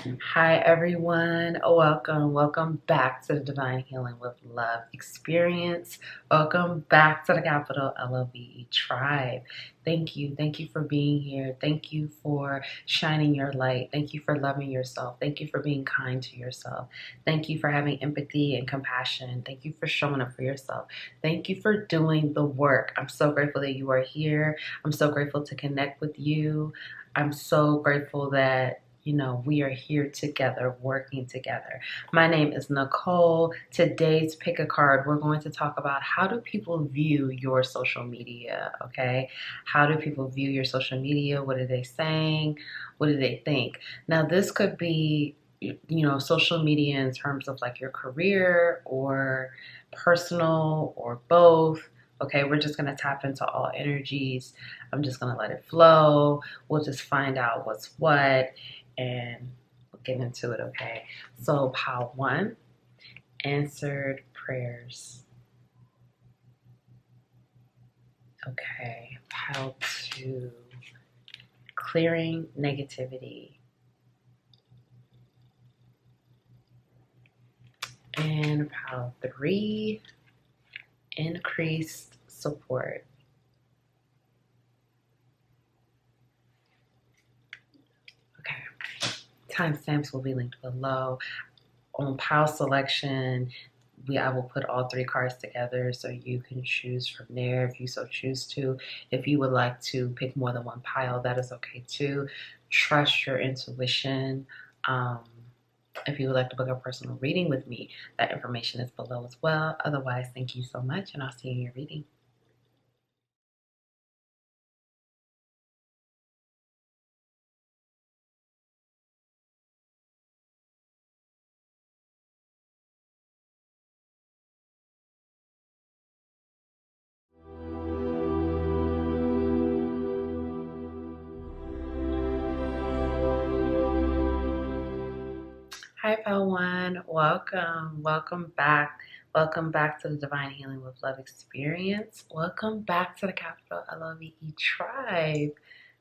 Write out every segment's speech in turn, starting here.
Hi, everyone. Welcome back to the Divine Healing with Love experience. Welcome back to the capital LOVE tribe. Thank you. Thank you for being here. Thank you for shining your light. Thank you for loving yourself. Thank you for being kind to yourself. Thank you for having empathy and compassion. Thank you for showing up for yourself. Thank you for doing the work. I'm so grateful that you are here. I'm so grateful to connect with you. I'm so grateful that we are here together, working together. My name is Nicole. Today's pick a card, we're going to talk about how do people view your social media, okay? How do people view your social media? What are they saying? What do they think? Now, this could be, social media in terms of like your career or personal or both. Okay, we're just going to tap into all energies. I'm just going to let it flow. We'll just find out what's what and we'll get into it, okay? So, pile one, answered prayers. Okay, pile two, clearing negativity. And pile three, increased support. Okay, timestamps will be linked below. On pile selection, I will put all three cards together so you can choose from there if you so choose to. If you would like to pick more than one pile, that is okay too. Trust your intuition. If you would like to book a personal reading with me, that information is below as well. Otherwise, thank you so much, and I'll see you in your reading. Hi, pile one. Welcome back. Welcome back to the Divine Healing with Love experience. Welcome back to the capital LOVE tribe.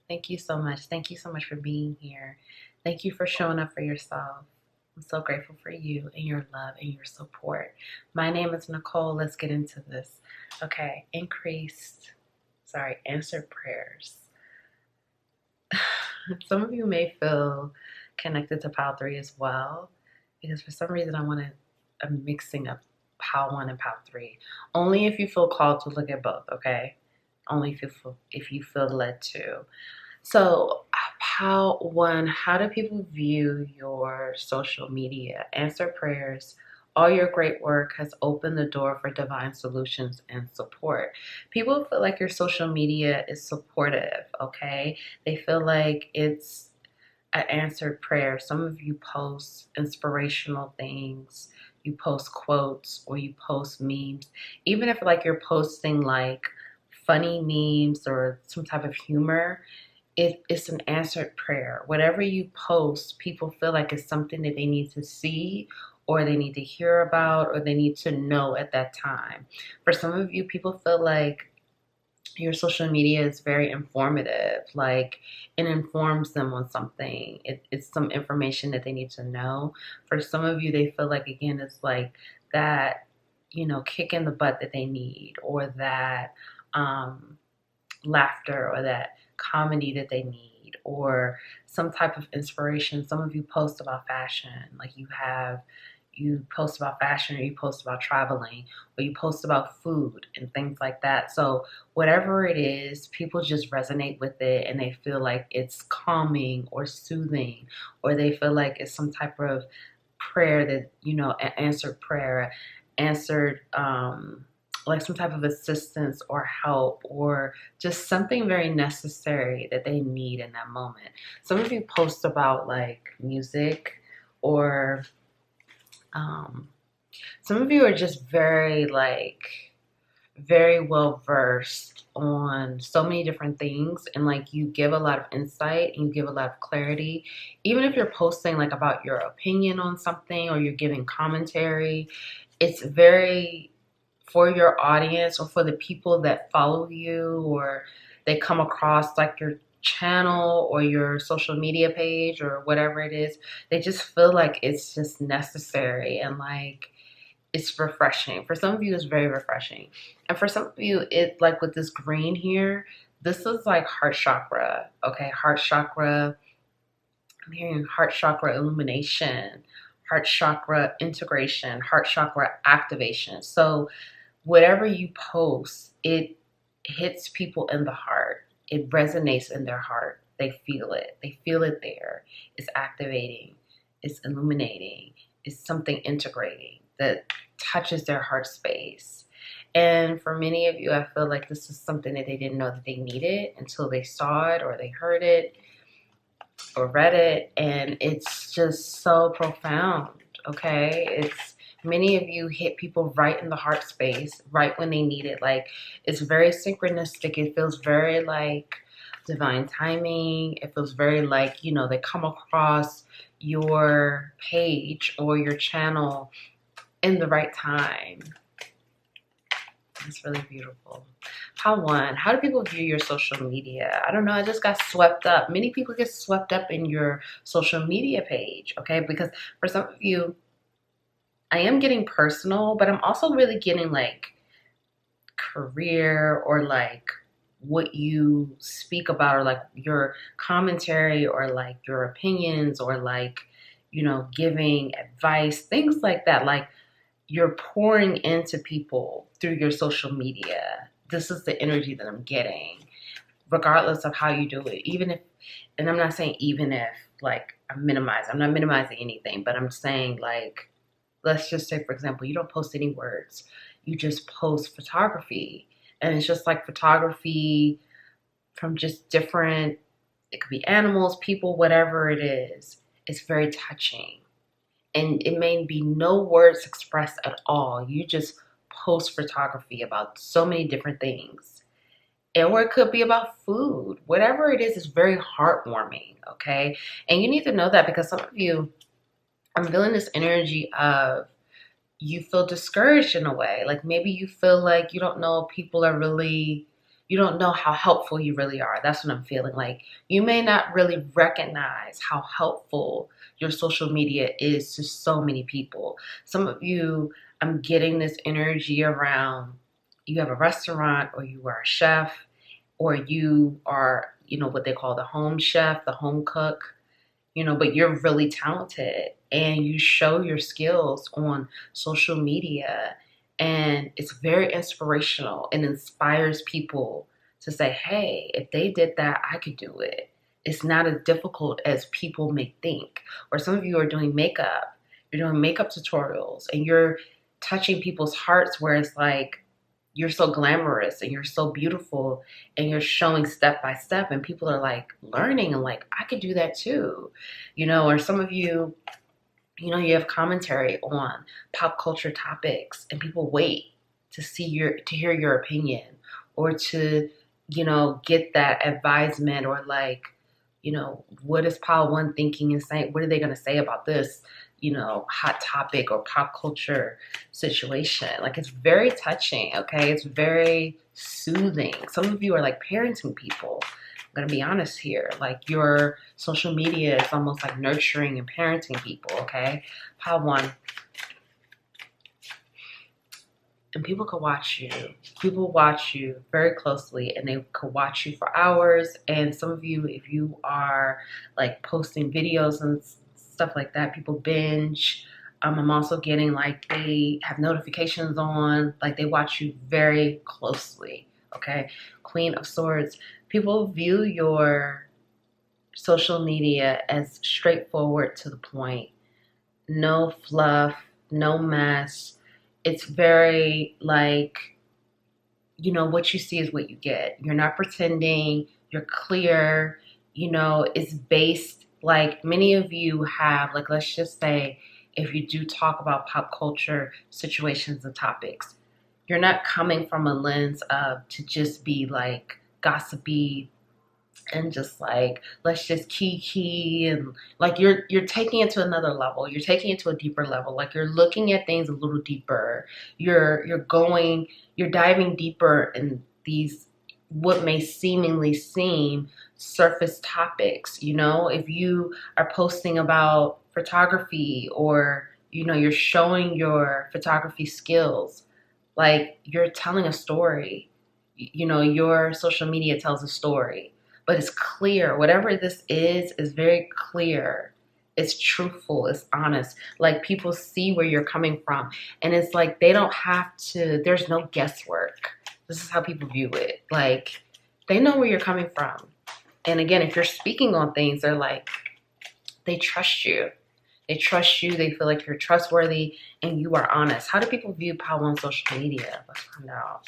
Thank you so much. Thank you so much for being here. Thank you for showing up for yourself. I'm so grateful for you and your love and your support. My name is Nicole. Let's get into this. Okay, answered prayers. Some of you may feel connected to pile three as well, because for some reason I'm mixing up pile one and pile three. Only if you feel called to look at both, okay? Only if you feel led to. So, pile one, how do people view your social media? Answer prayers. All your great work has opened the door for divine solutions and support. People feel like your social media is supportive, okay? They feel like it's an answered prayer. Some of you post inspirational things, you post quotes, or you post memes. Even if like you're posting like funny memes or some type of humor, it's an answered prayer. Whatever you post, people feel like it's something that they need to see or they need to hear about or they need to know at that time. For some of you, people feel like your social media is very informative, like it informs them on something. It's some information that they need to know. For some of you, they feel like, again, it's like that, kick in the butt that they need or that laughter or that comedy that they need or some type of inspiration. Some of you post about fashion, like you post about fashion or you post about traveling or you post about food and things like that. So whatever it is, people just resonate with it and they feel like it's calming or soothing, or they feel like it's some type of prayer that, answered prayer, answered like some type of assistance or help or just something very necessary that they need in that moment. Some of you post about like music or some of you are just very well versed on so many different things, and like you give a lot of insight and you give a lot of clarity. Even if you're posting like about your opinion on something or you're giving commentary, it's very for your audience or for the people that follow you or they come across like channel or your social media page or whatever it is, they just feel like it's just necessary and like it's refreshing. For some of you, it's very refreshing. And for some of you, it like with this green here, this is like heart chakra. Okay, heart chakra. I'm hearing heart chakra illumination, heart chakra integration, heart chakra activation. So whatever you post, it hits people in the heart. It resonates in their heart. They feel it. They feel it there. It's activating. It's illuminating. It's something integrating that touches their heart space. And for many of you, I feel like this is something that they didn't know that they needed until they saw it or they heard it or read it. And it's just so profound, okay? It's many of you hit people right in the heart space, right when they need it. Like, it's very synchronistic. It feels very like divine timing. It feels very like, you know, they come across your page or your channel in the right time. It's really beautiful. Pile 1, how do people view your social media? I don't know, I just got swept up. Many people get swept up in your social media page, okay? Because for some of you, I am getting personal, but I'm also really getting like career or like what you speak about or like your commentary or like your opinions or like, you know, giving advice, things like that. Like, you're pouring into people through your social media. This is the energy that I'm getting, regardless of how you do it. Even if, and I'm not saying even if, like, I'm not minimizing anything, but I'm saying, like, let's just say, for example, you don't post any words. You just post photography. And it's just like photography from just different, it could be animals, people, whatever it is. It's very touching. And it may be no words expressed at all. You just post photography about so many different things. Or it could be about food. Whatever it is very heartwarming, okay? And you need to know that because some of you, I'm feeling this energy of you feel discouraged in a way. Like maybe you feel like you don't know people are really, you don't know how helpful you really are. That's what I'm feeling like. You may not really recognize how helpful your social media is to so many people. Some of you, I'm getting this energy around you have a restaurant or you are a chef or you are, you know, what they call the home chef, the home cook, you know, but you're really talented and you show your skills on social media and it's very inspirational and inspires people to say, hey, if they did that, I could do it. It's not as difficult as people may think. Or some of you are doing makeup, you're doing makeup tutorials and you're touching people's hearts where it's like, you're so glamorous and you're so beautiful and you're showing step by step and people are like learning and like, I could do that too, you know. Or some of you, you know, you have commentary on pop culture topics and people wait to hear your opinion or to, you know, get that advisement or like, you know, what is Pile 1 thinking and saying? What are they going to say about this, you know, hot topic or pop culture situation? Like, it's very touching, okay? It's very soothing. Some of you are like parenting people. I'm going to be honest here. Like, your social media is almost like nurturing and parenting people, okay? Pile 1. And people could watch you. People watch you very closely and they could watch you for hours. And some of you, if you are like posting videos and stuff like that, people binge. I'm also getting like they have notifications on, like they watch you very closely, okay? Queen of Swords. People view your social media as straightforward to the point. No fluff, no mess. It's very like, you know, what you see is what you get. You're not pretending, you're clear, you know, it's based, like many of you have, like, let's just say, if you do talk about pop culture situations and topics, you're not coming from a lens of to just be like gossipy and just like, let's just key and like you're taking it to another level. You're taking it to a deeper level. Like you're looking at things a little deeper. You're diving deeper in these what may seemingly seem surface topics. You know, if you are posting about photography, or, you know, you're showing your photography skills, like you're telling a story. You know, your social media tells a story, but it's clear. Whatever this is very clear. It's truthful, it's honest. Like people see where you're coming from. And it's like they don't have to, there's no guesswork. This is how people view it. Like they know where you're coming from. And again, if you're speaking on things, they're like, they trust you. They trust you. They feel like you're trustworthy and you are honest. How do people view power on social media? Let's find out.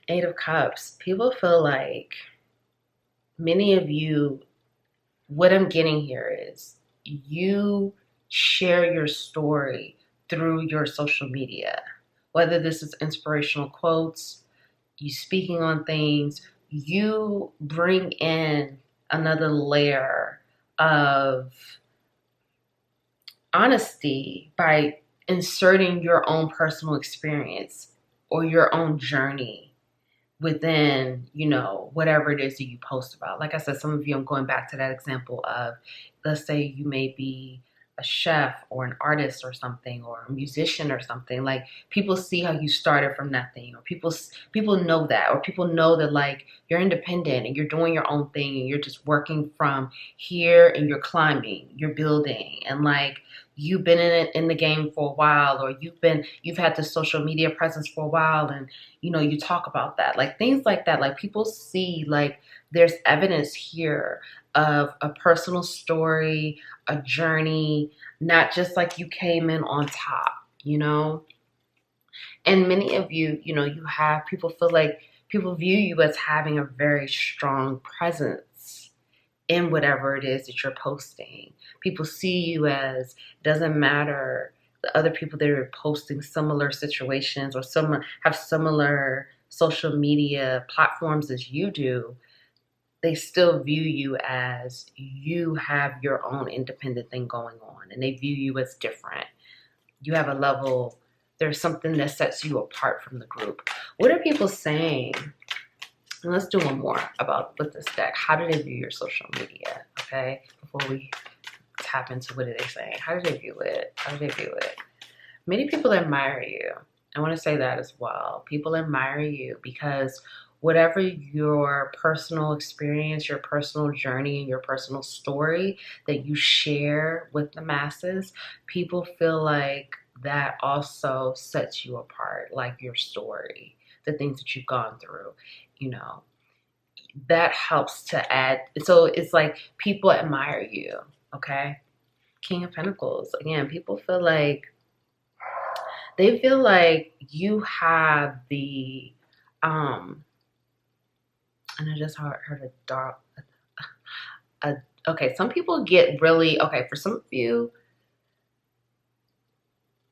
Eight of Cups. People feel like many of you, what I'm getting here is you share your story through your social media. Whether this is inspirational quotes, you speaking on things, you bring in another layer of honesty by inserting your own personal experience or your own journey within, you know, whatever it is that you post about. Like I said, some of you, I'm going back to that example of, let's say you may be a chef or an artist or something, or a musician or something. Like people see how you started from nothing, or people know that, or people know that like you're independent and you're doing your own thing and you're just working from here and you're climbing, you're building, and like you've been in the game for a while, or you've had the social media presence for a while, and you know you talk about that, like things like that. Like people see like there's evidence here of a personal story, a journey, not just like you came in on top, you know. And many of you, you know, you have people feel like people view you as having a very strong presence in whatever it is that you're posting. People see you as, doesn't matter the other people that are posting similar situations or have similar social media platforms as you do, they still view you as you have your own independent thing going on, and they view you as different. You have a level, there's something that sets you apart from the group. What are people saying? And let's do one more about with this deck. How do they view your social media? Okay, before we tap into what are they saying? How do they view it? How do they view it? Many people admire you. I want to say that as well. People admire you because whatever your personal experience, your personal journey, and your personal story that you share with the masses, people feel like that also sets you apart, like your story, the things that you've gone through, you know, that helps to add. So it's like people admire you, okay? King of Pentacles. Again, people feel like, they feel like you have the, and I just heard a dog. Okay, some people get really, okay, for some of you,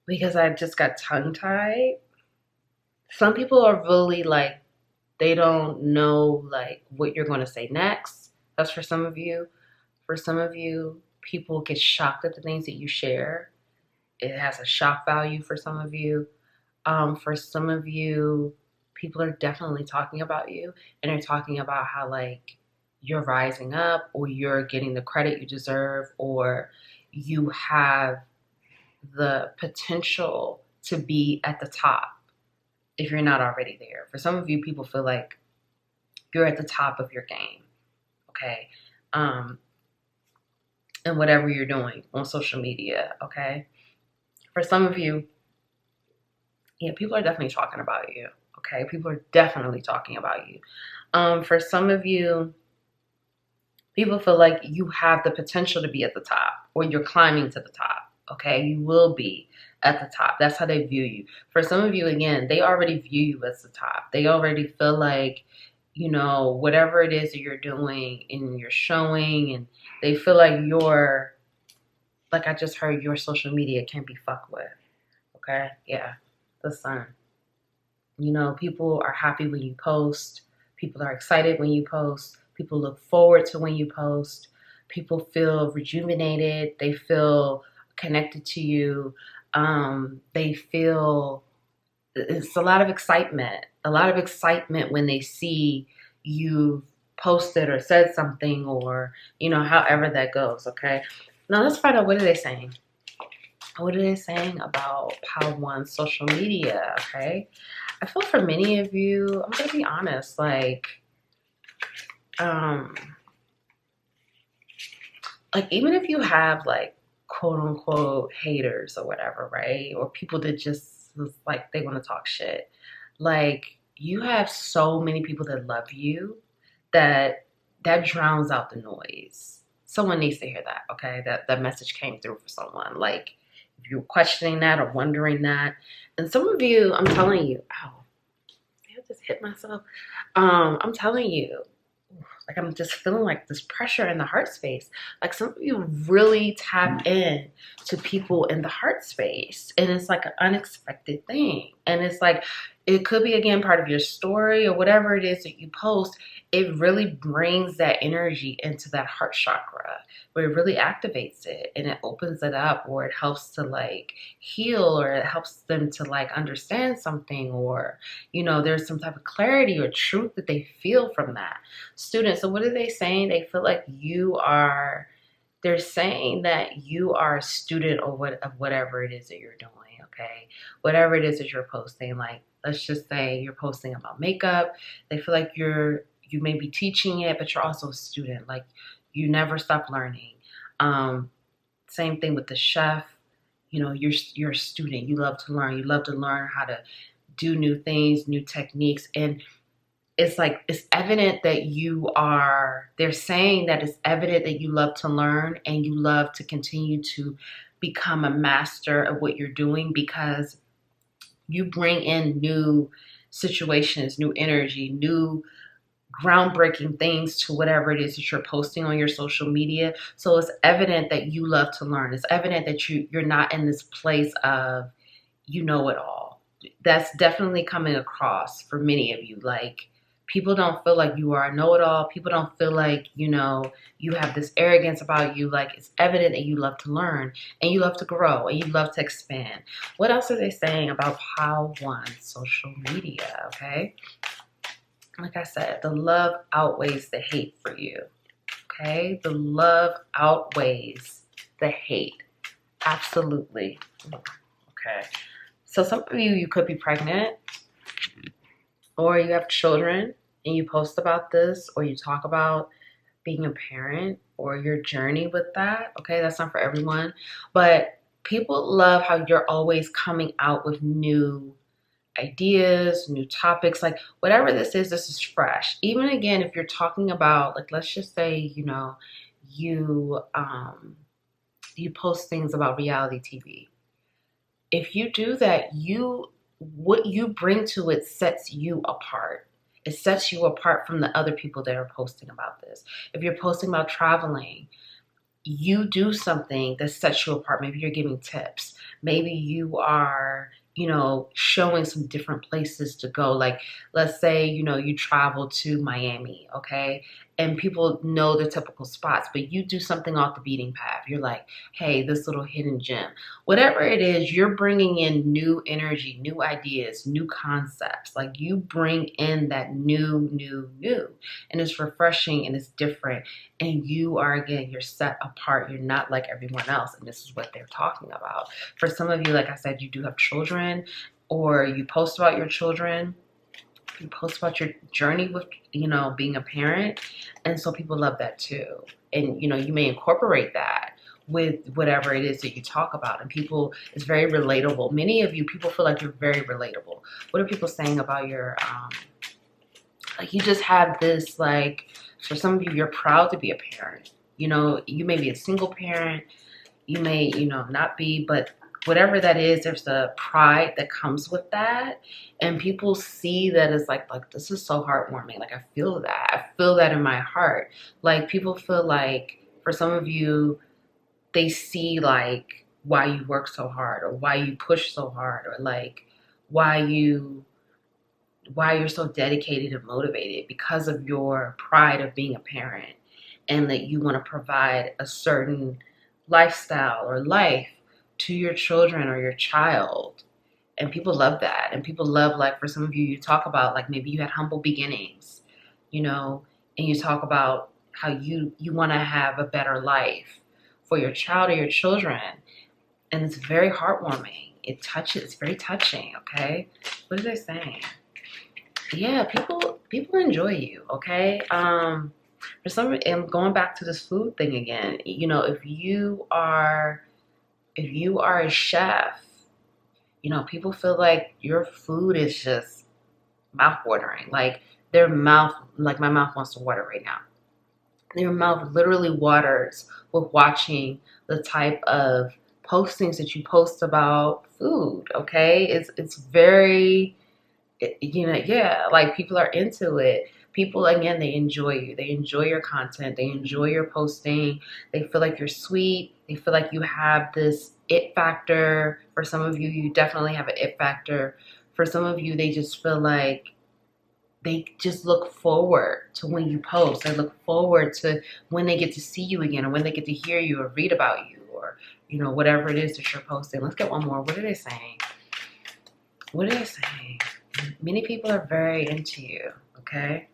because I just got tongue-tied, some people are really like, they don't know like what you're going to say next. That's for some of you. For some of you, people get shocked at the things that you share. It has a shock value for some of you. For some of you, people are definitely talking about you, and they're talking about how like you're rising up, or you're getting the credit you deserve, or you have the potential to be at the top if you're not already there. For some of you, people feel like you're at the top of your game, okay? And whatever you're doing on social media, okay? For some of you, yeah, people are definitely talking about you, okay? People are definitely talking about you. For some of you, people feel like you have the potential to be at the top, or you're climbing to the top, okay? You will be at the top. That's how they view you. For some of you, again, they already view you as the top. They already feel like, you know, whatever it is that you're doing and you're showing, and they feel like you're, like I just heard, your social media can't be fucked with, okay? Yeah, the Sun. You know, people are happy when you post. People are excited when you post. People look forward to when you post. People feel rejuvenated. They feel connected to you. They feel it's a lot of excitement when they see you posted or said something, or however that goes. Okay, now let's find out, what are they saying. What are they saying about Pile One's social media? Okay, I feel for many of you, I'm gonna be honest, um even if you have quote unquote haters or whatever, right? Or people that just they want to talk shit. You have so many people that love you that drowns out the noise. Someone needs to hear that, okay? That message came through for someone. If you're questioning that or wondering that. And some of you, I'm telling you, ow, I just hit myself. I'm telling you, I'm just feeling this pressure in the heart space. Some of you really tap in to people in the heart space, and it's an unexpected thing. And it's it could be, again, part of your story or whatever it is that you post. It really brings that energy into that heart chakra, where it really activates it and it opens it up, or it helps to heal, or it helps them to understand something, or there's some type of clarity or truth that they feel from that. Students, so what are they saying? They feel they're saying that you are a student of whatever it is that you're doing. Okay, whatever it is that you're posting, let's just say you're posting about makeup. They feel you may be teaching it, but you're also a student. You never stop learning. Same thing with the chef. You're a student. You love to learn. You love to learn how to do new things, new techniques. And it's evident that they're saying that it's evident that you love to learn and you love to continue to become a master of what you're doing, because you bring in new situations, new energy, new groundbreaking things to whatever it is that you're posting on your social media. So it's evident that you love to learn. It's evident that you're not in this place of you know it all. That's definitely coming across for many of you. People don't feel like you are a know-it-all. People don't feel you have this arrogance about you. It's evident that you love to learn and you love to grow and you love to expand. What else are they saying about Pile One social media? Okay. Like I said, the love outweighs the hate for you. Okay? The love outweighs the hate. Absolutely. Okay. So some of you could be pregnant, or you have children and you post about this, or you talk about being a parent or your journey with that. Okay? That's not for everyone. But people love how you're always coming out with new ideas, new topics, whatever this is fresh. Even again, if you're talking about, let's just say, you post things about reality TV. If you do that, what you bring to it sets you apart. It sets you apart from the other people that are posting about this. If you're posting about traveling, you do something that sets you apart. Maybe you're giving tips. Maybe you are, showing some different places to go. Let's say, you travel to Miami, okay? And people know the typical spots, but you do something off the beating path. You're like, hey, this little hidden gem. Whatever it is, you're bringing in new energy, new ideas, new concepts. You bring in that new. And it's refreshing and it's different. And you're set apart. You're not like everyone else. And this is what they're talking about. For some of you, like I said, you do have children, or you post about your children. You post about your journey with, being a parent. And so people love that too. And, you may incorporate that with whatever it is that you talk about. And it's very relatable. Many of you, people feel like you're very relatable. What are people saying about your, you just have this, for some of you, you're proud to be a parent. You may be a single parent. You may, not be, but whatever that is, there's the pride that comes with that. And people see that as this is so heartwarming. I feel that. I feel that in my heart. People feel for some of you, they see why you work so hard, or why you push so hard, or why you're so dedicated and motivated, because of your pride of being a parent, and that you want to provide a certain lifestyle or life to your children or your child. And people love that. And people love, like, for some of you, you talk about, like, maybe you had humble beginnings, you know, and you talk about how you want to have a better life for your child or your children. And it's very heartwarming. It's very touching, okay? What are they saying? Yeah, people enjoy you, okay? For some, and going back to this food thing again, you know, if you are a chef, you know, people feel like your food is just mouth-watering. Like like my mouth wants to water right now. Your mouth literally waters with watching the type of postings that you post about food, okay? It's very, you know, yeah, like people are into it. People, again, they enjoy you. They enjoy your content. They enjoy your posting. They feel like you're sweet. They feel like you have this it factor. For some of you, you definitely have an it factor. For some of you, they just feel like they just look forward to when you post. They look forward to when they get to see you again, or when they get to hear you or read about you, or, you know, whatever it is that you're posting. Let's get one more. What are they saying? What are they saying? Many people are very into you, okay?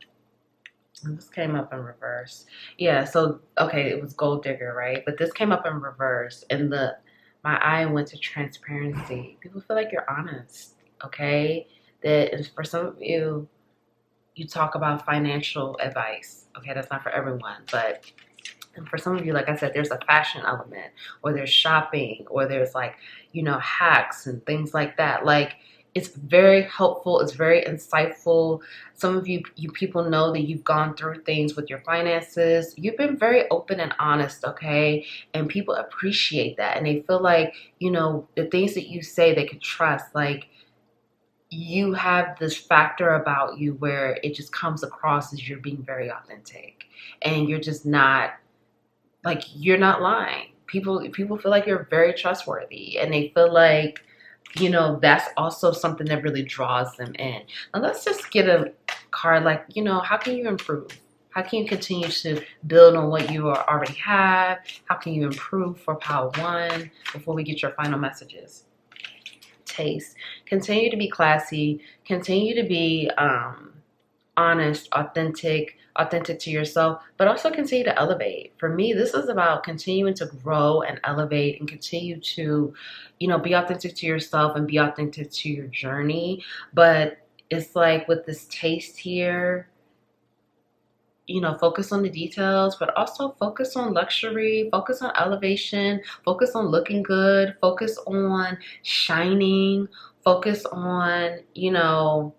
And this came up in reverse. Yeah, so, okay, it was gold digger, right? But this came up in reverse, and my eye went to transparency. People feel like you're honest, okay? That is, for some of you, you talk about financial advice. Okay, that's not for everyone, but for some of you, like I said, there's a fashion element, or there's shopping, or there's, like, you know, hacks and things like that. Like, it's very helpful. It's very insightful. Some of you people know that you've gone through things with your finances. You've been very open and honest, okay? And people appreciate that. And they feel like, you know, the things that you say they can trust. Like, you have this factor about you where it just comes across as you're being very authentic. And you're just not, like, you're not lying. People feel like you're very trustworthy. And they feel like, you know, that's also something that really draws them in. Now let's just get a card like, you know, how can you improve? How can you continue to build on what you already have? How can you improve for Pile 1 before we get your final messages? Taste. Continue to be classy. Continue to be honest, authentic to yourself, but also continue to elevate. For me, this is about continuing to grow and elevate and continue to, you know, be authentic to yourself and be authentic to your journey. But it's like with this taste here, you know, focus on the details, but also focus on luxury, focus on elevation, focus on looking good, focus on shining, focus on, you know,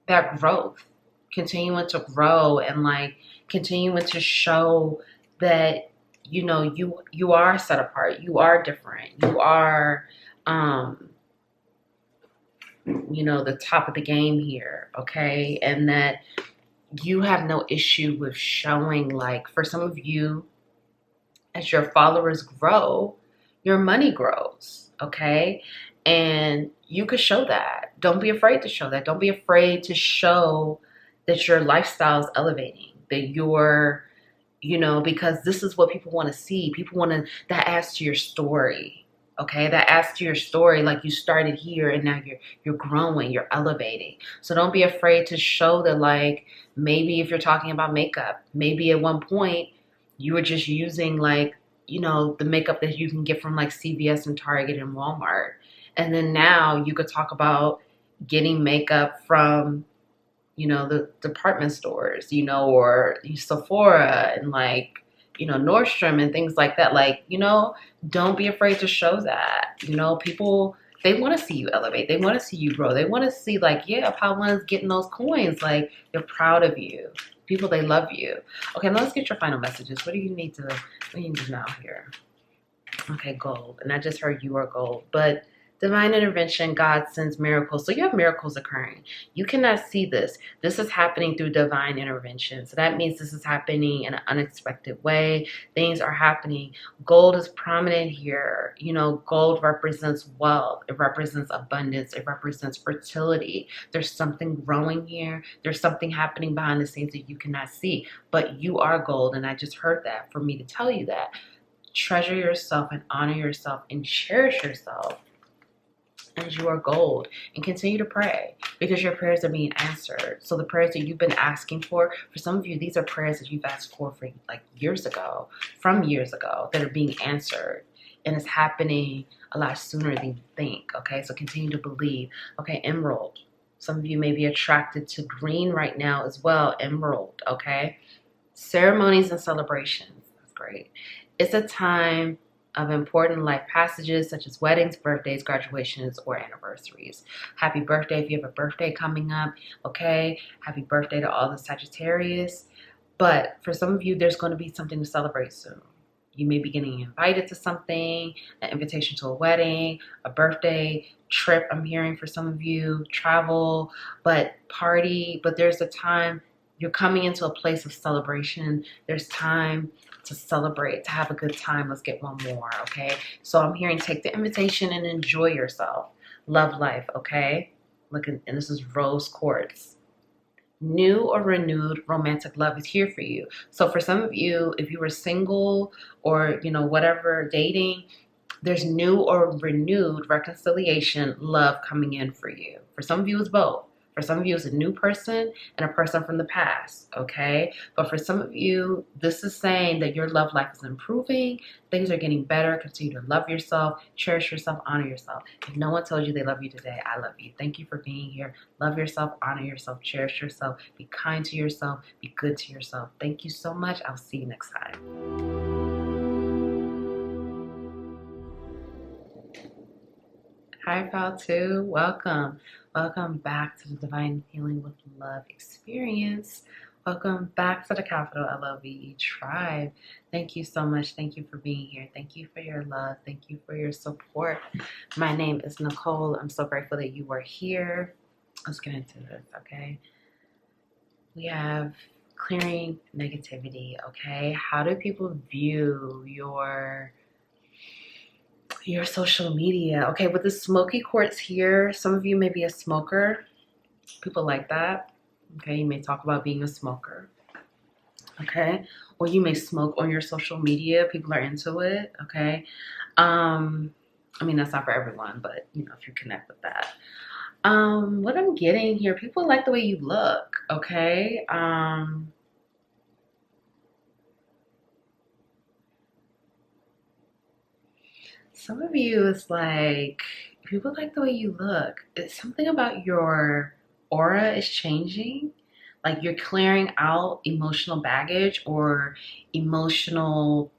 that growth. Continuing to grow and, like, continuing to show that, you know, you are set apart, you are different, you are you know, the top of the game here, okay? And that you have no issue with showing, like, for some of you, as your followers grow, your money grows, okay? And you could show that. Don't be afraid to show that. Don't be afraid to show that your lifestyle is elevating, that you're, you know, because this is what people want to see. People want to, that adds to your story, okay? That adds to your story, like, you started here and now you're growing, you're elevating. So don't be afraid to show that, like, maybe if you're talking about makeup, maybe at one point you were just using, like, you know, the makeup that you can get from, like, CVS and Target and Walmart. And then now you could talk about getting makeup from, you know, the department stores, you know, or Sephora and, like, you know, Nordstrom and things like that. Like, you know, don't be afraid to show that. You know, people, they want to see you elevate. They want to see you grow. They want to see, like, yeah, Pile 1 is getting those coins. Like, they're proud of you. People, they love you. Okay, now let's get your final messages. What do you need to know here? Okay, gold. And I just heard you are gold. But divine intervention, God sends miracles. So you have miracles occurring. You cannot see this. This is happening through divine intervention. So that means this is happening in an unexpected way. Things are happening. Gold is prominent here. You know, gold represents wealth. It represents abundance. It represents fertility. There's something growing here. There's something happening behind the scenes that you cannot see. But you are gold. And I just heard that for me to tell you that. Treasure yourself and honor yourself and cherish yourself. and you are gold. And continue to pray, because your prayers are being answered. So the prayers that you've been asking for some of you, these are prayers that you've asked for like years ago, from years ago, that are being answered. And it's happening a lot sooner than you think, okay? So continue to believe. Okay, emerald. Some of you may be attracted to green right now as well, emerald, okay? Ceremonies and celebrations. That's great. It's a time of important life passages such as weddings, birthdays, graduations, or anniversaries. Happy birthday if you have a birthday coming up, okay? Happy birthday to all the Sagittarius. But for some of you, there's going to be something to celebrate soon. You may be getting invited to something, an invitation to a wedding, a birthday, trip, I'm hearing for some of you, travel, but party. But there's a time you're coming into a place of celebration. There's time to celebrate, to have a good time. Let's get one more, okay? So I'm hearing take the invitation and enjoy yourself. Love life, okay? Look, and this is rose quartz. New or renewed romantic love is here for you. So for some of you, if you were single or, whatever, dating, there's new or renewed reconciliation, love coming in for you. For some of you, it's both. For some of you, it's a new person and a person from the past, okay? But for some of you, this is saying that your love life is improving. Things are getting better. Continue to love yourself, cherish yourself, honor yourself. If no one told you they love you today, I love you. Thank you for being here. Love yourself, honor yourself, cherish yourself. Be kind to yourself. Be good to yourself. Thank you so much. I'll see you next time. Hi, Pal 2. Welcome. Welcome back to the Divine Healing with Love experience. Welcome back to the capital LOVE tribe. Thank you so much. Thank you for being here. Thank you for your love. Thank you for your support. My name is Nicole. I'm so grateful that you are here. Let's get into this, okay? We have clearing negativity, okay? How do people view your social media? Okay, with the smoky quartz here, some of you may be a smoker. People like that. Okay, you may talk about being a smoker. Okay, or you may smoke on your social media. People are into it. Okay, I mean, that's not for everyone, but if you connect with that. What I'm getting here, people like the way you look. Okay, some of you, it's like, people like the way you look. It's something about your aura is changing. Like you're clearing out emotional baggage or emotional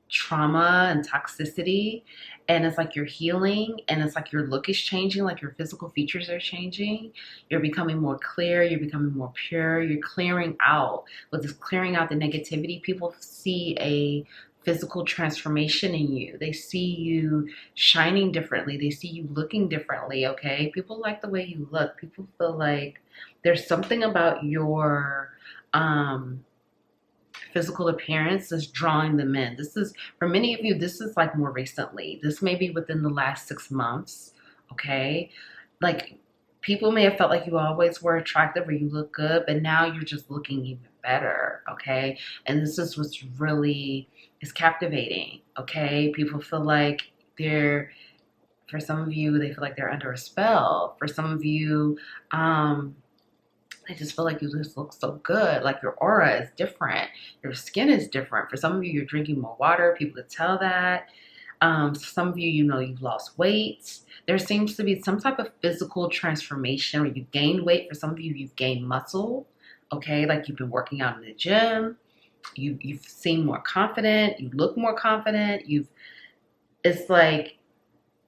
trauma and toxicity. And it's like you're healing, and it's like your look is changing, like your physical features are changing. You're becoming more clear, you're becoming more pure, you're clearing out. With this clearing out the negativity, people see a physical transformation in you. They see you shining differently. They see you looking differently, okay? People like the way you look. People feel like there's something about your physical appearance that's drawing them in. This is, for many of you, this is like more recently. This may be within the last 6 months, okay? Like people may have felt like you always were attractive or you look good, but now you're just looking even better, okay? And this is what's really is captivating, okay? People feel like for some of you, they feel like they're under a spell. For some of you, they just feel like you just look so good. Like your aura is different. Your skin is different. For some of you, you're drinking more water. People could tell that. Some of you, you've lost weight. There seems to be some type of physical transformation where you've gained weight. For some of you, you've gained muscle, okay? Like you've been working out in the gym. You've seemed more confident. You look more confident. It's like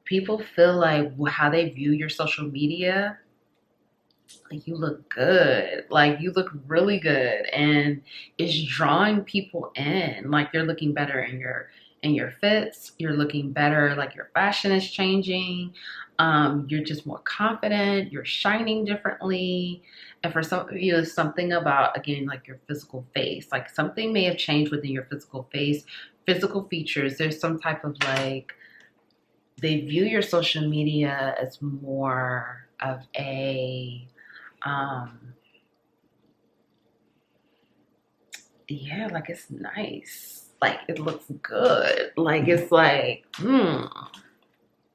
people feel like how they view your social media, like you look good, like you look really good, and it's drawing people in. Like you're looking better in your fits. You're looking better. Like your fashion is changing. You're just more confident. You're shining differently. And for some of you, it's something about, again, like your physical face. Like something may have changed within your physical face, physical features. There's some type of like, they view your social media as more of a, yeah, like it's nice. Like it looks good. Like it's like,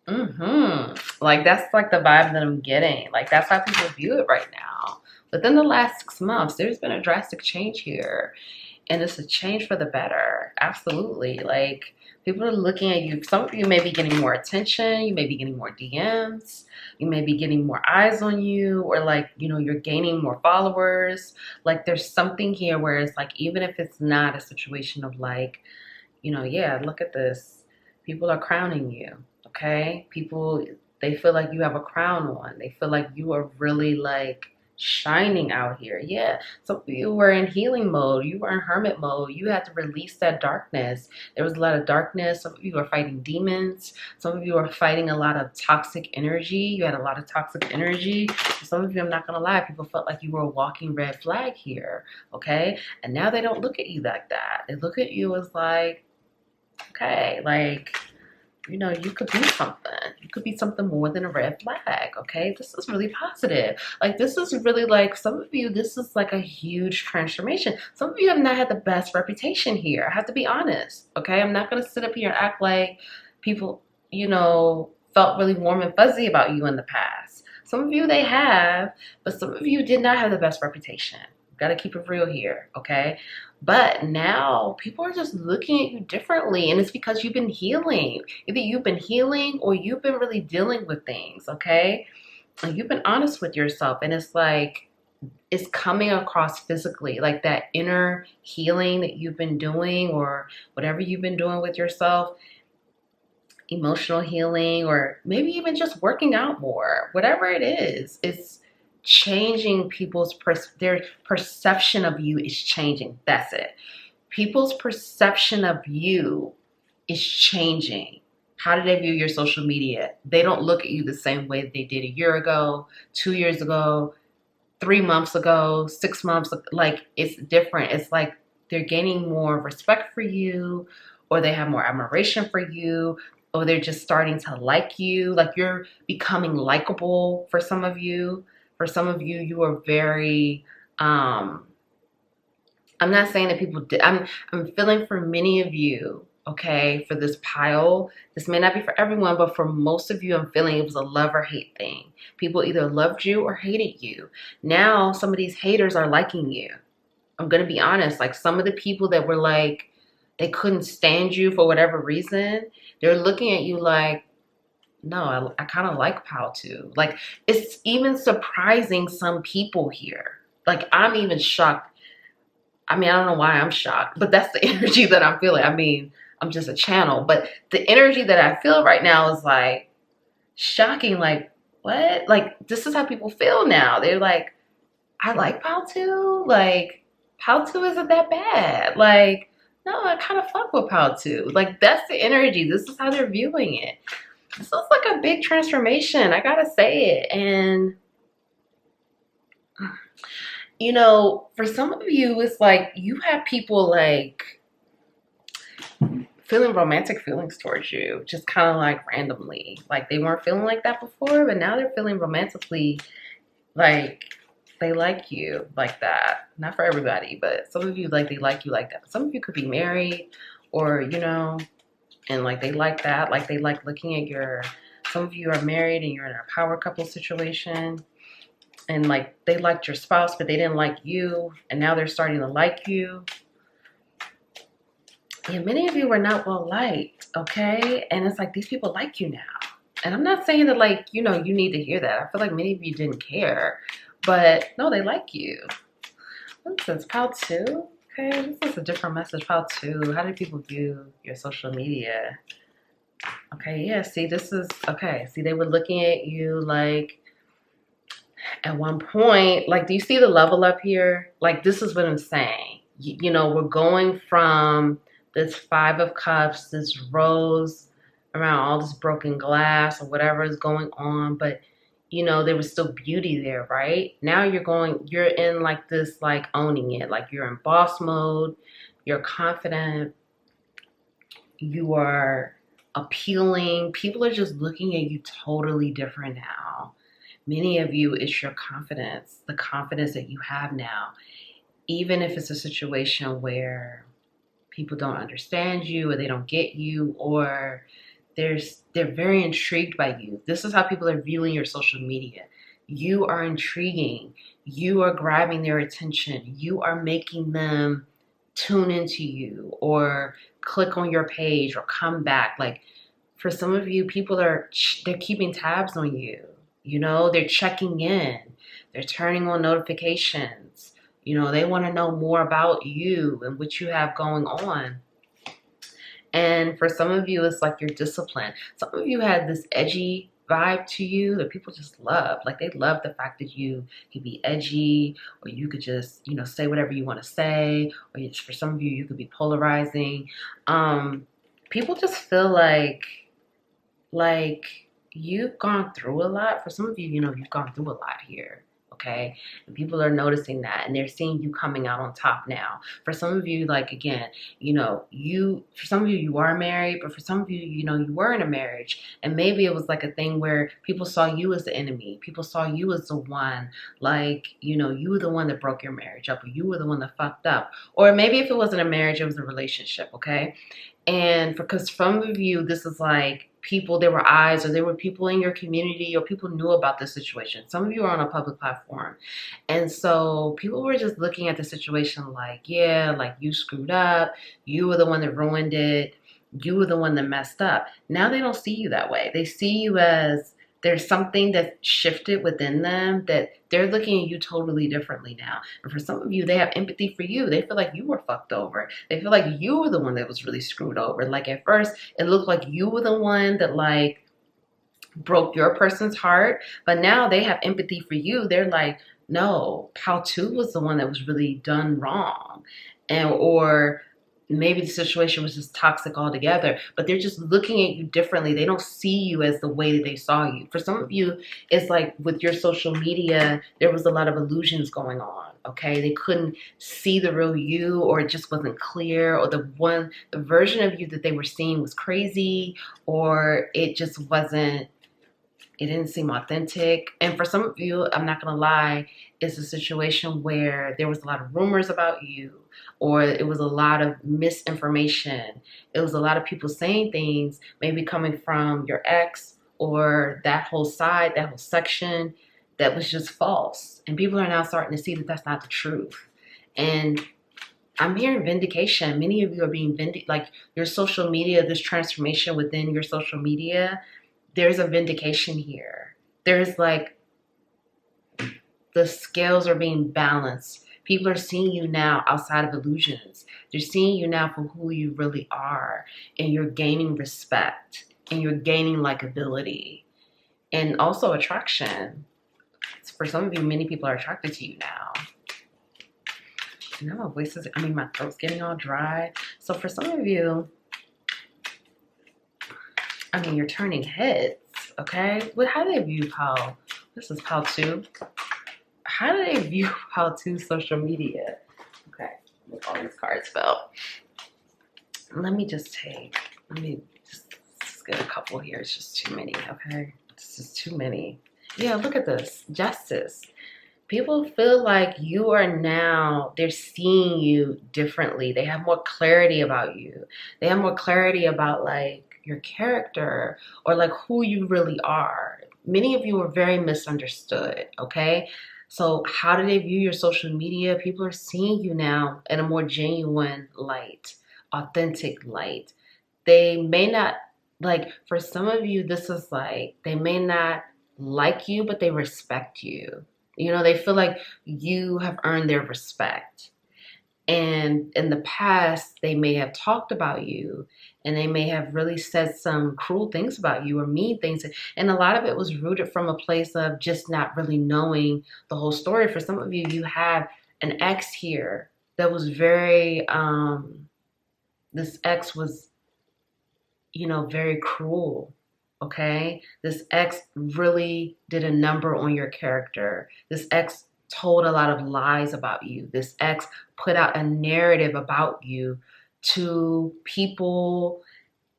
Like that's like the vibe that I'm getting. Like that's how people view it right now. Within the last 6 months, there's been a drastic change here. And it's a change for the better. Absolutely. Like people are looking at you. Some of you may be getting more attention. You may be getting more DMs. You may be getting more eyes on you, or like, you know, you're gaining more followers. Like there's something here where it's like, even if it's not a situation of like, you know, yeah, look at this. People are crowning you. Okay. People, they feel like you have a crown on. They feel like you are really like shining out here. Yeah. Some of you were in healing mode. You were in hermit mode. You had to release that darkness. There was a lot of darkness. Some of you are fighting demons. Some of you are fighting a lot of toxic energy. You had a lot of toxic energy. Some of you, I'm not going to lie, people felt like you were a walking red flag here. Okay. And now they don't look at you like that. They look at you as like, okay, like, you know, you could be something. You could be something more than a red flag, okay? This is really positive. Like, this is really like, some of you, this is like a huge transformation. Some of you have not had the best reputation here. I have to be honest, okay? I'm not going to sit up here and act like people, you know, felt really warm and fuzzy about you in the past. Some of you, they have, but some of you did not have the best reputation. Got to keep it real here, okay? But now people are just looking at you differently, and it's because you've been healing. Either you've been healing or you've been really dealing with things, okay? And you've been honest with yourself, and it's like it's coming across physically, like that inner healing that you've been doing, or whatever you've been doing with yourself, emotional healing, or maybe even just working out more, whatever it is, it's changing people's their perception of you is changing. That's it. People's perception of you is changing. How do they view your social media? They don't look at you the same way they did a year ago, 2 years ago, 3 months ago, 6 months. Like it's different. It's like they're gaining more respect for you, or they have more admiration for you, or they're just starting to like you. Like you're becoming likable for some of you. For some of you, you are very, I'm not saying that people did, I'm feeling for many of you, okay, for this pile. This may not be for everyone, but for most of you, I'm feeling it was a love or hate thing. People either loved you or hated you. Now, some of these haters are liking you. I'm going to be honest. Like some of the people that were like, they couldn't stand you for whatever reason, they're looking at you like, no, I kind of like Pal too. Like it's even surprising some people here. Like I'm even shocked. I mean, I don't know why I'm shocked, but that's the energy that I'm feeling. I mean, I'm just a channel, but the energy that I feel right now is like shocking. Like what? Like this is how people feel now. They're like, I like Pal too. Like Pal too isn't that bad. Like no, I kind of fuck with Pal too. Like that's the energy. This is how they're viewing it. This is like a big transformation. I gotta say it. And, you know, for some of you, it's like you have people like feeling romantic feelings towards you, just kind of like randomly. Like they weren't feeling like that before, but now they're feeling romantically like they like you like that. Not for everybody, but some of you, like they like you like that. Some of you could be married or, you know, and like they like that, like they like looking at your, some of you are married and you're in a power couple situation, and like they liked your spouse but they didn't like you, and now they're starting to like you. Yeah, many of you were not well liked, okay? And it's like these people like you now. And I'm not saying that like, you know, you need to hear that. I feel like many of you didn't care, but no, they like you. What is this, Pal 2? Okay, this is a different message. Pal 2, how do people view your social media? Okay, yeah, see, this is, okay, see, they were looking at you like, at one point, like, do you see the level up here? Like, this is what I'm saying. You know, we're going from this 5 of Cups, this rose around all this broken glass or whatever is going on, but you know, there was still beauty there, right? Now you're in like this, like owning it, like you're in boss mode, you're confident, you are appealing. People are just looking at you totally different now. Many of you, it's your confidence, the confidence that you have now. Even if it's a situation where people don't understand you or they don't get you, or they're very intrigued by you. This is how people are viewing your social media. You are intriguing. You are grabbing their attention. You are making them tune into you or click on your page or come back. Like for some of you, people they're keeping tabs on you. You know, they're checking in. They're turning on notifications. You know, they want to know more about you and what you have going on. And for some of you, it's like your discipline. Some of you had this edgy vibe to you that people just love. Like they love the fact that you could be edgy, or you could just, you know, say whatever you want to say. Or for some of you, you could be polarizing. People just feel like you've gone through a lot. For some of you, you know, you've gone through a lot here. Okay. And people are noticing that and they're seeing you coming out on top now. For some of you, like, again, you know, for some of you, you are married, but for some of you, you know, you were in a marriage and maybe it was like a thing where people saw you as the enemy. People saw you as the one, like, you know, you were the one that broke your marriage up, or you were the one that fucked up. Or maybe if it wasn't a marriage, it was a relationship. Okay. And because some of you, this is like people, there were eyes, or there were people in your community, or people knew about the situation. Some of you are on a public platform. And so people were just looking at the situation like, yeah, like you screwed up. You were the one that ruined it. You were the one that messed up. Now they don't see you that way. They see you as there's something that shifted within them, that they're looking at you totally differently now. And for some of you, they have empathy for you. They feel like you were fucked over. They feel like you were the one that was really screwed over. Like at first, it looked like you were the one that like broke your person's heart, but now they have empathy for you. They're like, no, Pal 2 was the one that was really done wrong. Or maybe the situation was just toxic altogether, but they're just looking at you differently. They don't see you as the way that they saw you. For some of you, it's like with your social media, there was a lot of illusions going on. Okay, they couldn't see the real you, or it just wasn't clear, or the version of you that they were seeing was crazy, or it just wasn't, it didn't seem authentic. And for some of you, I'm not going to lie, it's a situation where there was a lot of rumors about you, or it was a lot of misinformation. It was a lot of people saying things maybe coming from your ex, or that whole side, that whole section that was just false. And people are now starting to see that that's not the truth. And I'm hearing vindication. Many of you are being vindicated, like your social media, this transformation within your social media, there's a vindication here. There's like, the scales are being balanced. People are seeing you now outside of illusions. They're seeing you now for who you really are. And you're gaining respect. And you're gaining likability. And also attraction. For some of you, many people are attracted to you now. Now my voice is, my throat's getting all dry. So for some of you, you're turning heads, okay? How do they view Pal? This is Pal 2. How do they view Pal 2 social media? Okay, look, all these cards fell. Let me just get a couple here. It's just too many, okay? This is too many. Yeah, look at this. Justice. People feel like you are now, they're seeing you differently. They have more clarity about you. They have more clarity about like your character, or like who you really are. Many of you are very misunderstood, okay? So how do they view your social media? People are seeing you now in a more genuine light, authentic light. They may not, like for some of you, this is like, they may not like you, but they respect you. You know, they feel like you have earned their respect. And in the past, they may have talked about you, and they may have really said some cruel things about you or mean things. And a lot of it was rooted from a place of just not really knowing the whole story. For some of you, you have an ex here that was very, this ex was, very cruel. Okay, this ex really did a number on your character. This ex told a lot of lies about you. This ex put out a narrative about you to people,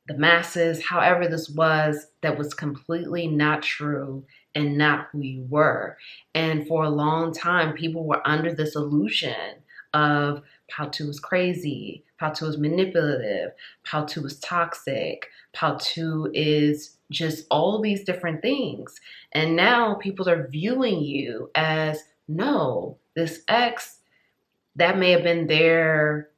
the masses, however this was, that was completely not true and not who you were. And for a long time, people were under this illusion of Pal 2 is crazy, Pal 2 is manipulative, Pal 2 is toxic, Pal 2 is just all these different things. And now people are viewing you as, no, this ex, that may have been there.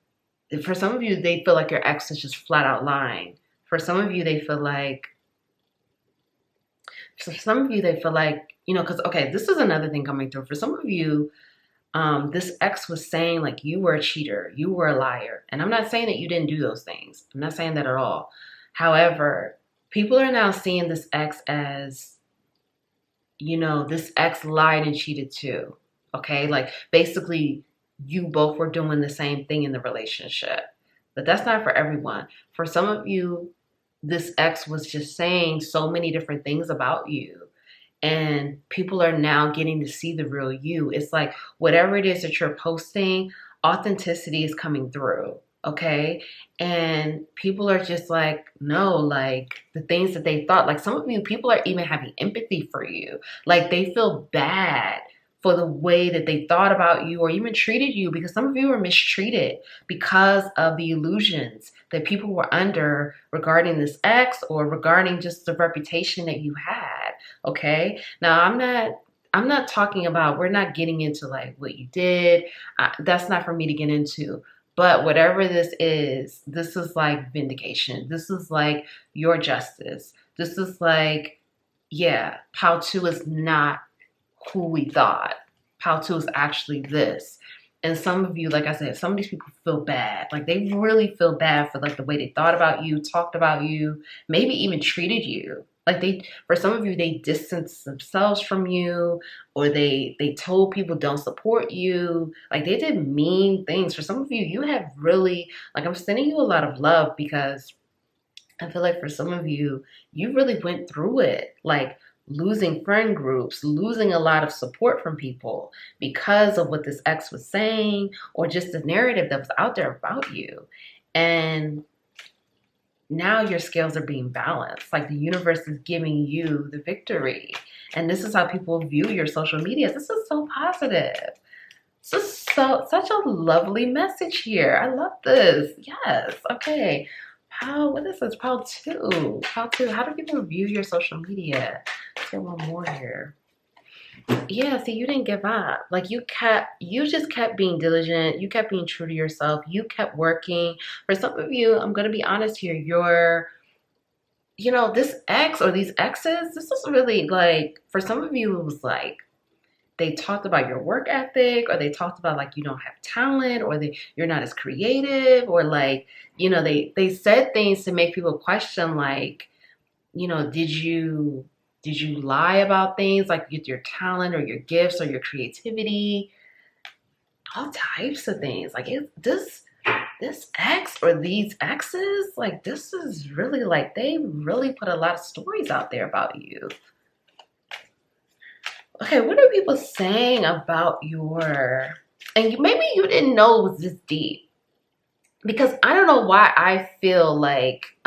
For some of you, they feel like your ex is just flat out lying. For some of you, they feel like, because, okay, this is another thing coming through. For some of you, this ex was saying like you were a cheater, you were a liar. And I'm not saying that you didn't do those things. I'm not saying that at all. However, people are now seeing this ex as, this ex lied and cheated too. Okay, like basically you both were doing the same thing in the relationship. But that's not for everyone. For some of you, this ex was just saying so many different things about you. And people are now getting to see the real you. It's like whatever it is that you're posting, authenticity is coming through. Okay. And people are just like, no, like the things that they thought, like some of you, people are even having empathy for you. Like they feel bad for the way that they thought about you or even treated you, because some of you were mistreated because of the illusions that people were under regarding this ex or regarding just the reputation that you had. Okay. Now I'm not talking about, we're not getting into like what you did. That's not for me to get into. But whatever this is like vindication. This is like your justice. This is like, yeah, Pal 2 is not who we thought. Pal 2 is actually this. And some of you, like I said, some of these people feel bad. Like they really feel bad for like the way they thought about you, talked about you, maybe even treated you. Like for some of you, they distanced themselves from you, or they told people don't support you. Like they did mean things. For some of you, you have really, like I'm sending you a lot of love, because I feel like for some of you, you really went through it. Like losing friend groups, losing a lot of support from people because of what this ex was saying, or just the narrative that was out there about you. And now your scales are being balanced. Like the universe is giving you the victory. And this is how people view your social media. This is so positive. This is such a lovely message here. I love this. Yes. Okay. What is this? Pal 2. Pal 2. How do people view your social media? Let's get one more here. Yeah, see, you didn't give up. Like you just kept being diligent. You kept being true to yourself. You kept working. For some of you, I'm going to be honest here, this ex or these exes, this is really like, for some of you, it was like, they talked about your work ethic, or they talked about like you don't have talent, or you're not as creative, or like, they said things to make people question like, did you lie about things like your talent or your gifts or your creativity? All types of things. Like this ex or these exes, like this is really like, they really put a lot of stories out there about you. Okay, what are people saying about and maybe you didn't know it was this deep, because I don't know why I feel like,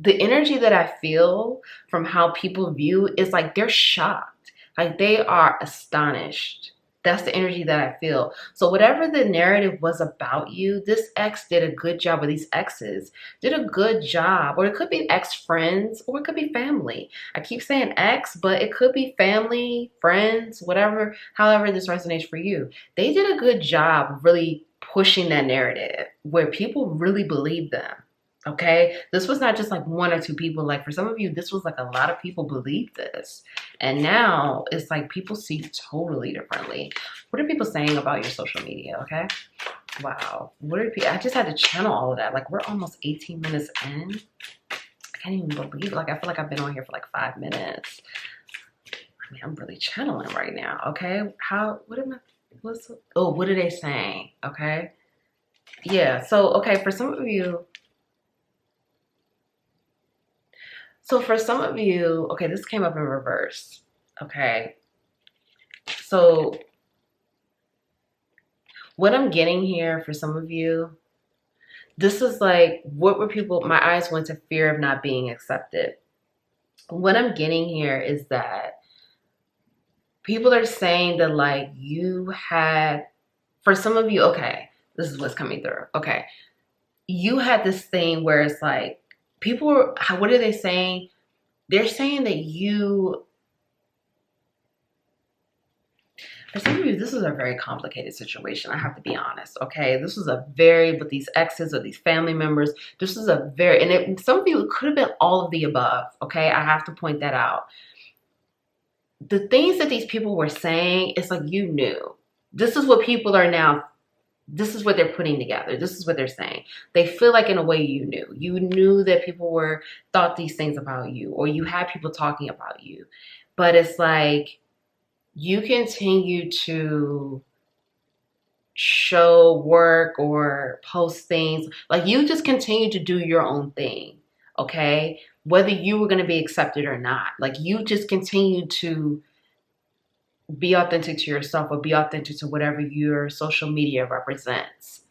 the energy that I feel from how people view is like they're shocked. Like they are astonished. That's the energy that I feel. So whatever the narrative was about you, this ex did a good job, or these exes did a good job. Or it could be ex-friends, or it could be family. I keep saying ex, but it could be family, friends, whatever, however this resonates for you. They did a good job of really pushing that narrative where people really believe them. Okay, this was not just like one or two people. Like for some of you, this was like a lot of people believe this. And now it's like people see totally differently. What are people saying about your social media? Okay. Wow. I just had to channel all of that. Like we're almost 18 minutes in. I can't even believe, like I feel like I've been on here for like 5 minutes. I mean, I'm really channeling right now. Okay. What are they saying? Okay. Yeah. So, okay. For some of you, okay, this came up in reverse. Okay. So what I'm getting here for some of you, this is like, my eyes went to fear of not being accepted. What I'm getting here is that people are saying that like for some of you, okay, this is what's coming through. Okay. You had this thing where it's like, people were, what are they saying? They're saying that you, for some of you, this is a very complicated situation. I have to be honest, okay? This was a very, with these exes or these family members, this is a very, some of you, it could have been all of the above, okay? I have to point that out. The things that these people were saying, it's like you knew. This is what people are now, this is what they're putting together. This is what they're saying. They feel like in a way you knew. You knew that people thought these things about you, or you had people talking about you. But it's like, you continue to show work or post things. Like, you just continue to do your own thing, okay? Whether you were going to be accepted or not. Like, you just continue to be authentic to yourself, or be authentic to whatever your social media represents.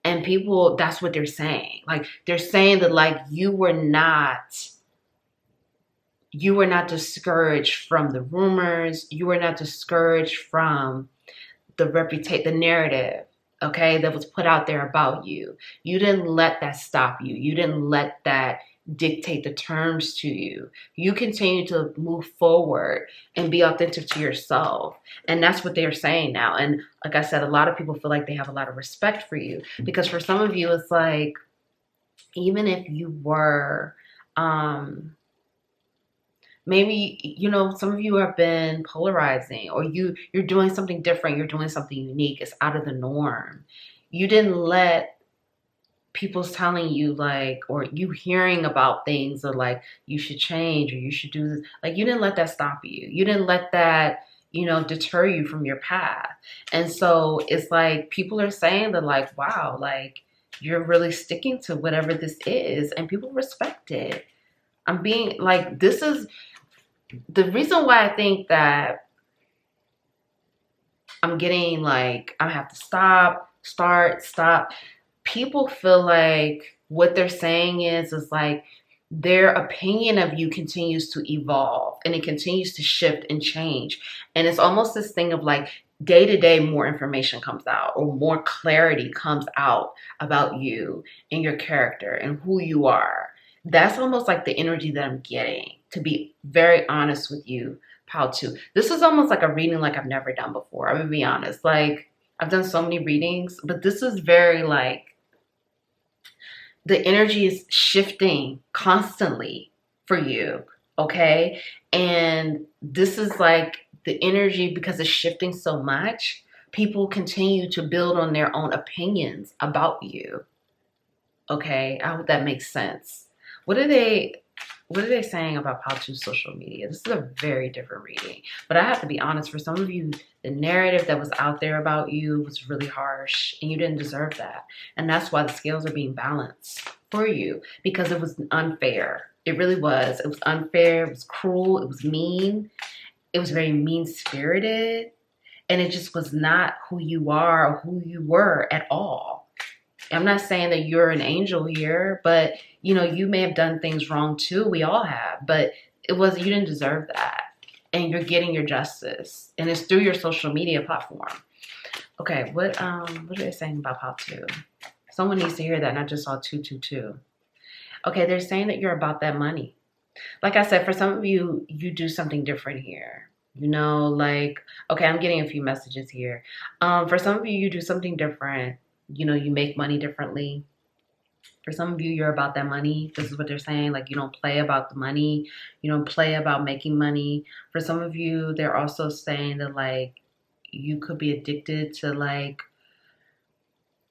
And people, that's what they're saying. Like, they're saying that, like, you were not discouraged from the rumors. You were not discouraged from the narrative, okay, that was put out there about you. You didn't let that stop you. You didn't let that dictate the terms to you. You continue to move forward and be authentic to yourself. And that's what they're saying now. And like I said, a lot of people feel like they have a lot of respect for you, because for some of you, it's like, even if you were, maybe, you know, some of you have been polarizing, or you're doing something different. You're doing something unique. It's out of the norm. You didn't let people's telling you, like, or you hearing about things, or like, you should change, or you should do this. Like, you didn't let that stop you. You didn't let that, you know, deter you from your path. And so it's like, people are saying that, like, wow, like, you're really sticking to whatever this is, and people respect it. I'm being like, this is the reason why I think that I'm getting like, I have to stop. People feel like what they're saying is like, their opinion of you continues to evolve, and it continues to shift and change. And it's almost this thing of like, day to day, more information comes out, or more clarity comes out about you and your character and who you are. That's almost like the energy that I'm getting, to be very honest with you, Pal 2. This is almost like a reading like I've never done before. I'm gonna be honest. Like, I've done so many readings, but this is very like, the energy is shifting constantly for you, okay? And this is like the energy, because it's shifting so much, people continue to build on their own opinions about you, okay? I hope that makes sense. What are they saying about Paltu's social media? This is a very different reading. But I have to be honest, for some of you, the narrative that was out there about you was really harsh, and you didn't deserve that. And that's why the scales are being balanced for you, because it was unfair. It really was. It was unfair. It was cruel. It was mean. It was very mean-spirited. And it just was not who you are or who you were at all. I'm not saying that you're an angel here, but, you know, you may have done things wrong too. We all have, but you didn't deserve that. And you're getting your justice, and it's through your social media platform. Okay, what are they saying about Pal 2? Someone needs to hear that, and I just saw 222. Okay, they're saying that you're about that money. Like I said, for some of you, you do something different here. You know, like, okay, I'm getting a few messages here. For some of you, you do something different. You know, you make money differently. For some of you, you're about that money. This is what they're saying. Like, you don't play about the money. You don't play about making money. For some of you, they're also saying that, like, you could be addicted to, like,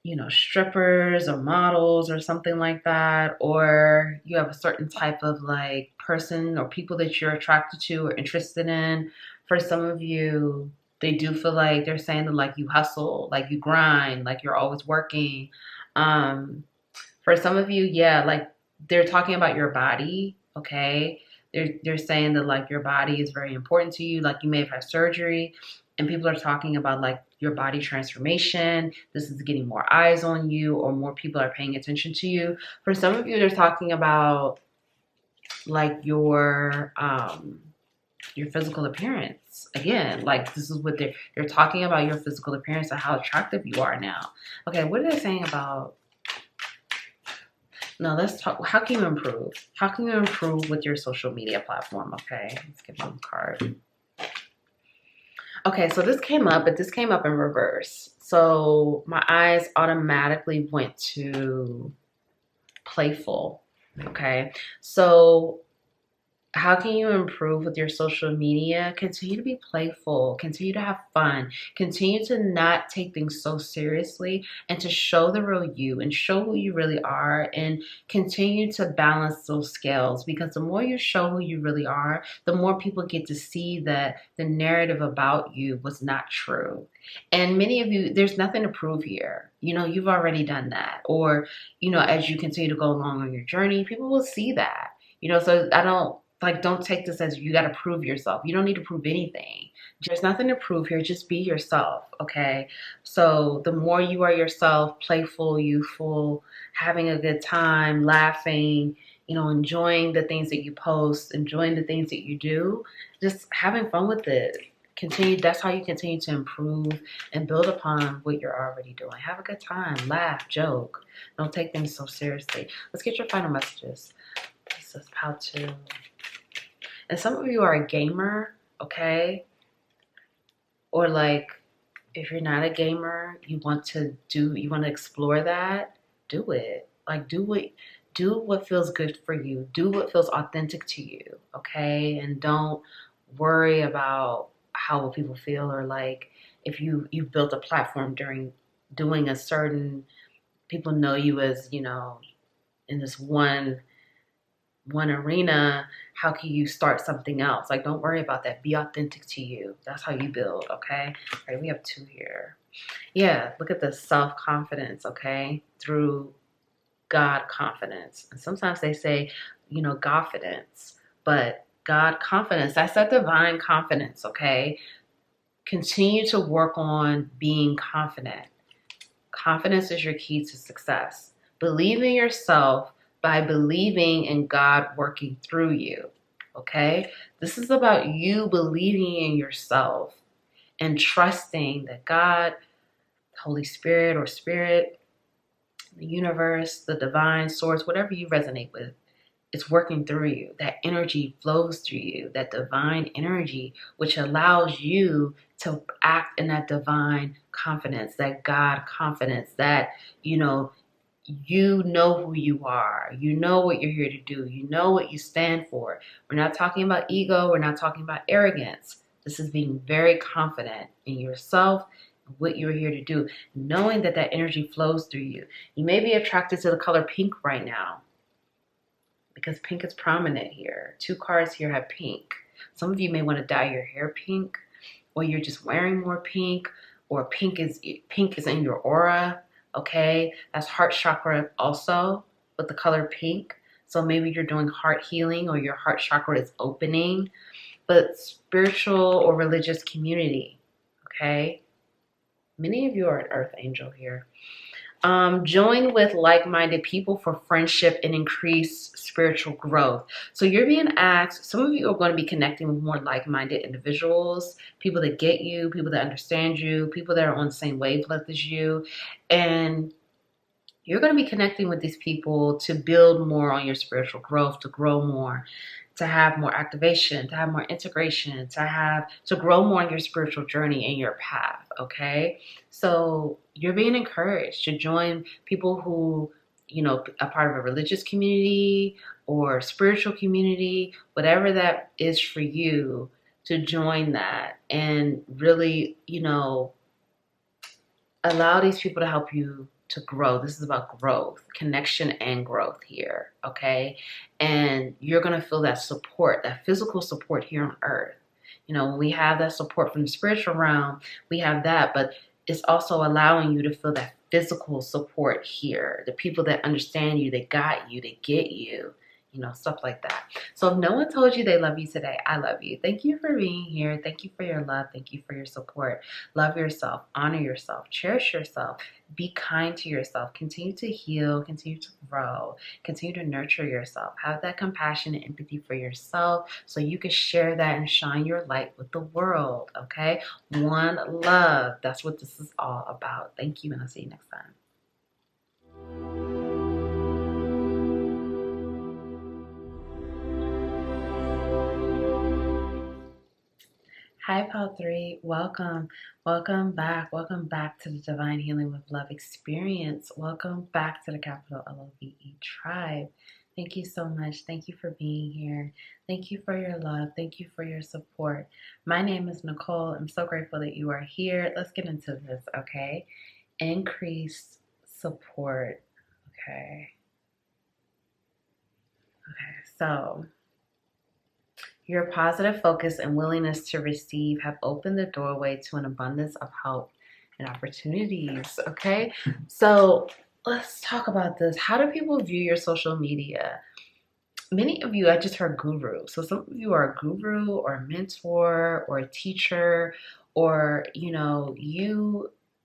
you know, strippers or models or something like that. Or you have a certain type of, like, person or people that you're attracted to or interested in. For some of you, they do feel like they're saying that, like, you hustle, like you grind, like you're always working. For some of you, yeah, like, they're talking about your body, okay? They're saying that, like, your body is very important to you. Like, you may have had surgery, and people are talking about, like, your body transformation. This is getting more eyes on you, or more people are paying attention to you. For some of you, they're talking about, like, your your physical appearance. Again, like this is what they're talking about, your physical appearance and how attractive you are now. Okay, what are they saying about? No, let's talk. How can you improve? How can you improve with your social media platform? Okay, let's get one card. Okay, so this came up, but this came up in reverse. So my eyes automatically went to playful. Okay, so how can you improve with your social media? Continue to be playful, continue to have fun, continue to not take things so seriously, and to show the real you and show who you really are, and continue to balance those scales, because the more you show who you really are, the more people get to see that the narrative about you was not true. And many of you, there's nothing to prove here. You know, you've already done that. Or, you know, as you continue to go along on your journey, people will see that. You know, so don't take this as you got to prove yourself. You don't need to prove anything. There's nothing to prove here. Just be yourself, okay? So the more you are yourself, playful, youthful, having a good time, laughing, you know, enjoying the things that you post, enjoying the things that you do, just having fun with it. Continue. That's how you continue to improve and build upon what you're already doing. Have a good time, laugh, joke. Don't take things so seriously. Let's get your final messages. This is how to. And some of you are a gamer, okay? Or like, if you're not a gamer, you want to explore that, do it. Like, do what feels good for you. Do what feels authentic to you, okay? And don't worry about how people feel, or like if you've built a platform during doing a certain, people know you as, you know, in this one arena, how can you start something else? Like, don't worry about that. Be authentic to you. That's how you build, okay? All right, we have 2 here. Yeah, look at the self-confidence, okay? Through God confidence. And sometimes they say, you know, confidence, but God confidence, that's that divine confidence, okay? Continue to work on being confident. Confidence is your key to success. Believe in yourself by believing in God working through you, okay? This is about you believing in yourself and trusting that God, Holy Spirit or Spirit, the universe, the divine source, whatever you resonate with, it's working through you. That energy flows through you, that divine energy, which allows you to act in that divine confidence, that God confidence, that, you know who you are. You know what you're here to do. You know what you stand for. We're not talking about ego. We're not talking about arrogance. This is being very confident in yourself, what you're here to do, knowing that that energy flows through you. You may be attracted to the color pink right now because pink is prominent here. 2 cards here have pink. Some of you may want to dye your hair pink, or you're just wearing more pink, or pink is in your aura. Okay, that's heart chakra also with the color pink. So maybe you're doing heart healing, or your heart chakra is opening. But spiritual or religious community, okay? Many of you are an earth angel here. Join with like-minded people for friendship and increase spiritual growth. So you're being asked, some of you are going to be connecting with more like-minded individuals, people that get you, people that understand you, people that are on the same wavelength as you. And you're going to be connecting with these people to build more on your spiritual growth, to grow more, to have more activation, to have more integration, to grow more in your spiritual journey and your path, okay? So you're being encouraged to join people who, you know, are part of a religious community or spiritual community, whatever that is for you, to join that and really, you know, allow these people to help you to grow. This is about growth, connection and growth here, okay? And you're going to feel that support, that physical support here on earth. You know, when we have that support from the spiritual realm, we have that, but it's also allowing you to feel that physical support here. The people that understand you, that got you, that get you, you know, stuff like that. So if no one told you they love you today, I love you. Thank you for being here. Thank you for your love. Thank you for your support. Love yourself, honor yourself, cherish yourself, be kind to yourself, continue to heal, continue to grow, continue to nurture yourself. Have that compassion and empathy for yourself so you can share that and shine your light with the world, okay? One love. That's what this is all about. Thank you, and I'll see you next time. Hi, Pal 3. Welcome. Welcome back. Welcome back to the Divine Healing with Love experience. Welcome back to the capital LOVE tribe. Thank you so much. Thank you for being here. Thank you for your love. Thank you for your support. My name is Nicole. I'm so grateful that you are here. Let's get into this, okay? Increased support. Okay. So your positive focus and willingness to receive have opened the doorway to an abundance of help and opportunities, okay? So let's talk about this. How do people view your social media? Many of you, I just heard guru. So some of you are a guru or a mentor or a teacher, or, you know,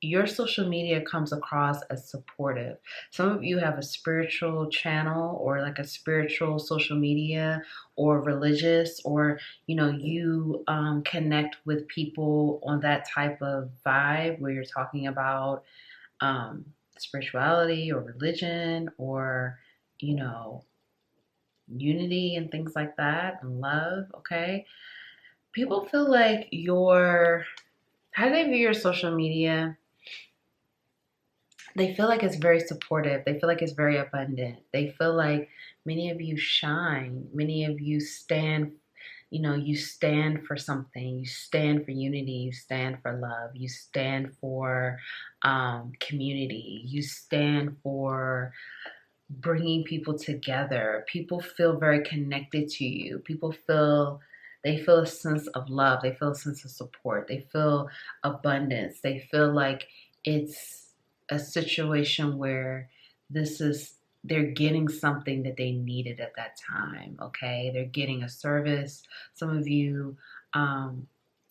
your social media comes across as supportive. Some of you have a spiritual channel or like a spiritual social media or religious, or, you know, you connect with people on that type of vibe where you're talking about spirituality or religion or, you know, unity and things like that, and love, okay? People feel like how do they view your social media? They feel like it's very supportive. They feel like it's very abundant. They feel like many of you shine. Many of you stand, you know, you stand for something. You stand for unity. You stand for love. You stand for community. You stand for bringing people together. People feel very connected to you. They feel a sense of love. They feel a sense of support. They feel abundance. They feel like it's a situation where they're getting something that they needed at that time, okay? They're getting a service. Some of you,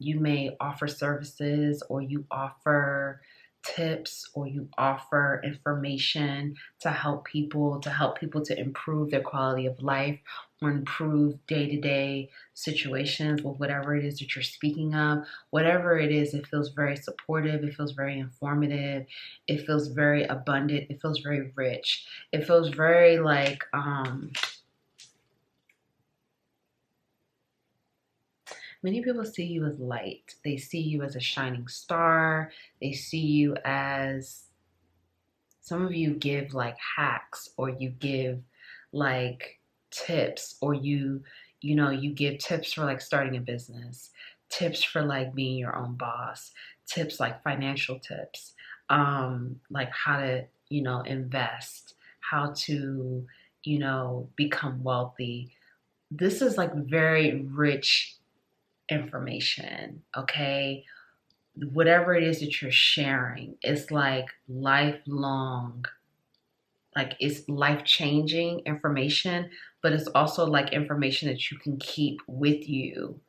you may offer services, or you offer tips, or you offer information to help people to improve their quality of life or improve day-to-day situations with whatever it is that you're speaking of. Whatever it is, it feels very supportive, it feels very informative, it feels very abundant, it feels very rich, it feels very like many people see you as light. They see you as a shining star. They see you as, some of you give like hacks, or you give like tips, or you give tips for like starting a business, tips for like being your own boss, tips like financial tips, like how to, you know, invest, how to, you know, become wealthy. This is like very rich information, okay? Whatever it is that you're sharing, it's like lifelong, like it's life-changing information, but it's also like information that you can keep with you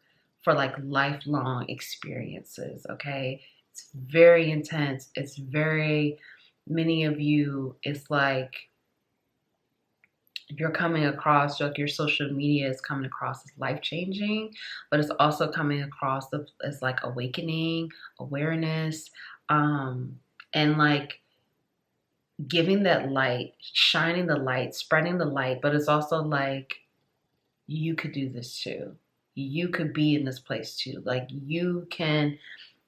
for like lifelong experiences, okay? It's very intense. It's very, many of you, it's like you're coming across, like your social media is coming across as life-changing, but it's also coming across as like awakening, awareness, and like giving that light, shining the light, spreading the light, but it's also like you could do this too. You could be in this place too. Like you can,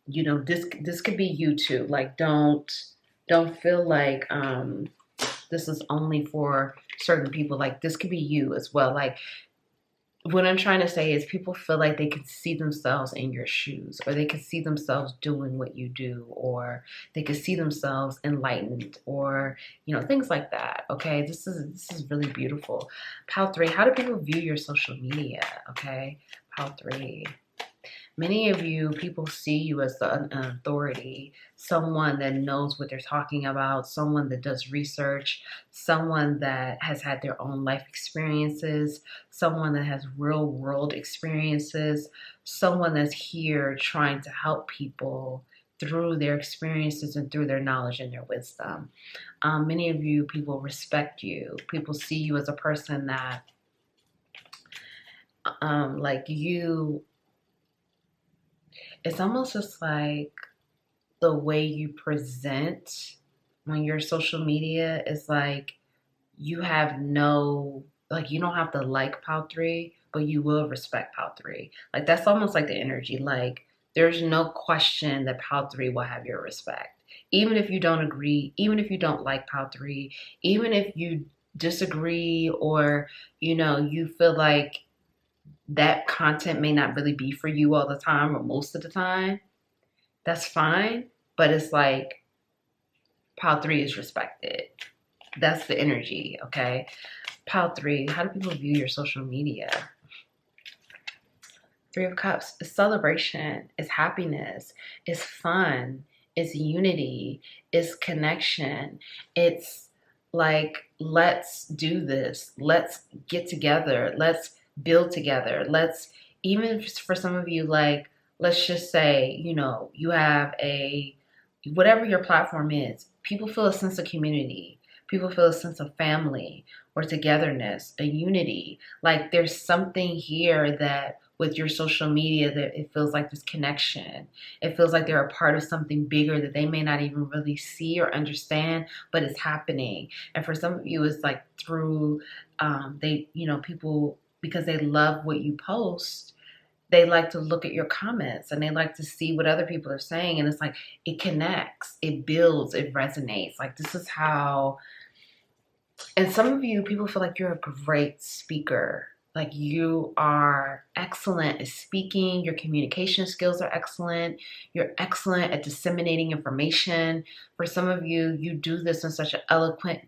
you know, this could be you too. Like don't feel like this is only for certain people. Like this could be you as well. Like what I'm trying to say is people feel like they can see themselves in your shoes, or they can see themselves doing what you do, or they can see themselves enlightened, or, you know, things like that. Okay, this is really beautiful. Pal 3, how do people view your social media? Okay, Pal 3. Many of you, people see you as an authority, someone that knows what they're talking about, someone that does research, someone that has had their own life experiences, someone that has real world experiences, someone that's here trying to help people through their experiences and through their knowledge and their wisdom. Many of you, people respect you. People see you as a person that, like you, it's almost just like the way you present on your social media is like you have no, like you don't have to like PAL 3, but you will respect PAL 3. Like that's almost like the energy. Like there's no question that PAL 3 will have your respect. Even if you don't agree, even if you don't like PAL 3, even if you disagree or, you feel like that content may not really be for you all the time or most of the time, that's fine. But it's like PAL 3 is respected. That's the energy, okay? PAL 3, how do people view your social media? Three of Cups is celebration, it's happiness, it's fun, it's unity, it's connection. It's like, let's do this. Let's get together. Let's build together. Let's, even for some of you, like, let's just say, you have whatever your platform is, people feel a sense of community. People feel a sense of family or togetherness, a unity. Like there's something here that with your social media that it feels like this connection. It feels like they're a part of something bigger that they may not even really see or understand, but it's happening. And for some of you, it's like through people, because they love what you post, they like to look at your comments and they like to see what other people are saying. And it's like, it connects, it builds, it resonates. Like this is how, and some of you, people feel like you're a great speaker. Like you are excellent at speaking. Your communication skills are excellent. You're excellent at disseminating information. For some of you, you do this in such an eloquent,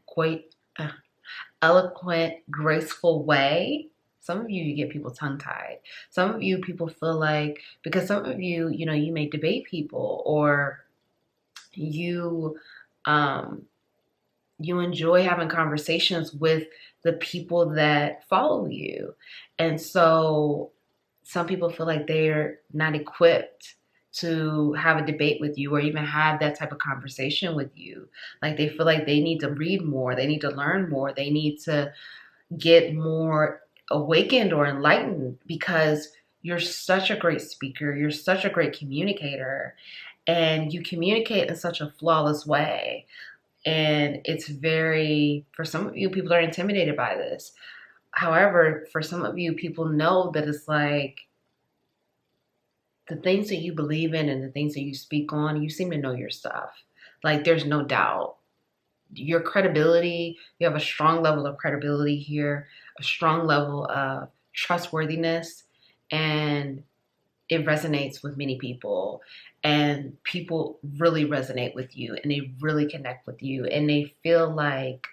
graceful way. Some of you get people tongue-tied. Some of you, people feel like, because some of you, you may debate people or you, you enjoy having conversations with the people that follow you. And so some people feel like they're not equipped to have a debate with you or even have that type of conversation with you. Like they feel like they need to read more, they need to learn more, they need to get more awakened or enlightened because you're such a great speaker, you're such a great communicator, and you communicate in such a flawless way. And it's for some of you, people are intimidated by this. However, for some of you, people know that it's like the things that you believe in and the things that you speak on, you seem to know your stuff. Like there's no doubt. Your credibility, you have a strong level of credibility here, a strong level of trustworthiness, and it resonates with many people. And people really resonate with you and they really connect with you and they feel like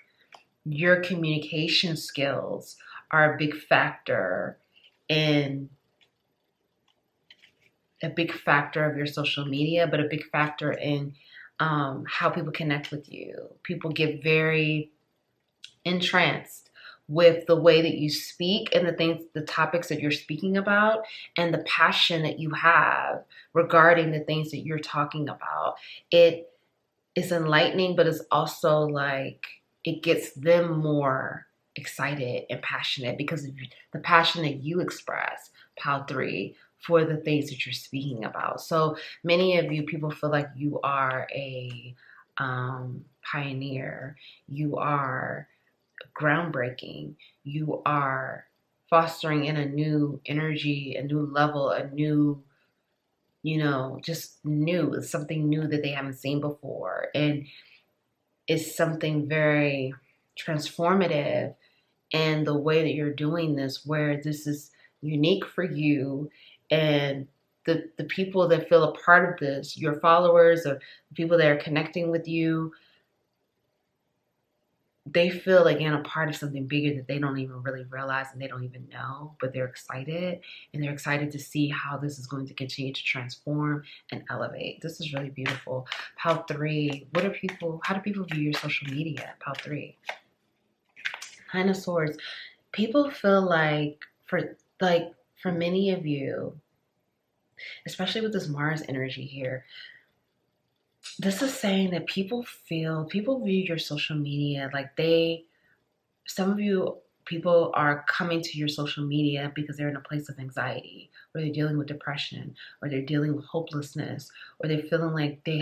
your communication skills are a big factor of your social media, but a big factor in how people connect with you. People get very entranced with the way that you speak and the topics that you're speaking about and the passion that you have regarding the things that you're talking about. It is enlightening, but it's also like it gets them more excited and passionate because of the passion that you express, PAL 3, for the things that you're speaking about. So many of you, people feel like you are a pioneer. You are groundbreaking. You are fostering in a new energy, a new level, a new, just new. It's something new that they haven't seen before. And it's something very transformative in the way that you're doing this, where this is unique for you and the people that feel a part of this, your followers or the people that are connecting with you, they feel again a part of something bigger that they don't even really realize and they don't even know, but they're excited, and they're excited to see how this is going to continue to transform and elevate. This is really beautiful. Pile 3, how do people view your social media? Pile 3. Nine of Swords. People feel like for many of you, especially with this Mars energy here, this is saying that people view your social media like some of you people are coming to your social media because they're in a place of anxiety, or they're dealing with depression, or they're dealing with hopelessness, or they're feeling like they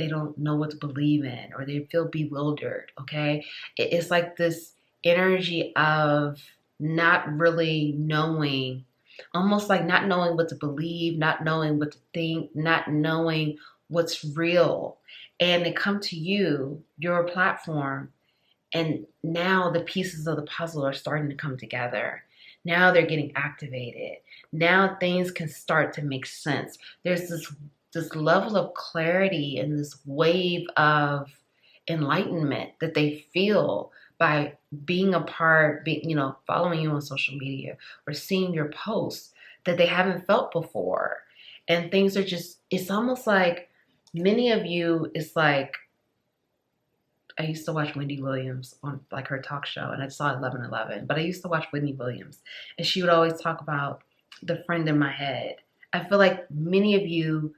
don't know what to believe in, or they feel bewildered, okay? It's like this energy of not really knowing, almost like not knowing what to believe, not knowing what to think, not knowing what's real. And they come to you, your platform, and now the pieces of the puzzle are starting to come together. Now they're getting activated. Now things can start to make sense. There's this level of clarity and this wave of enlightenment that they feel by being a part, following you on social media or seeing your posts that they haven't felt before. And things are it's almost like many of you, it's like, I used to watch Wendy Williams on like her talk show, and I saw 1111, but I used to watch Wendy Williams, and she would always talk about the friend in my head. I feel like many of you,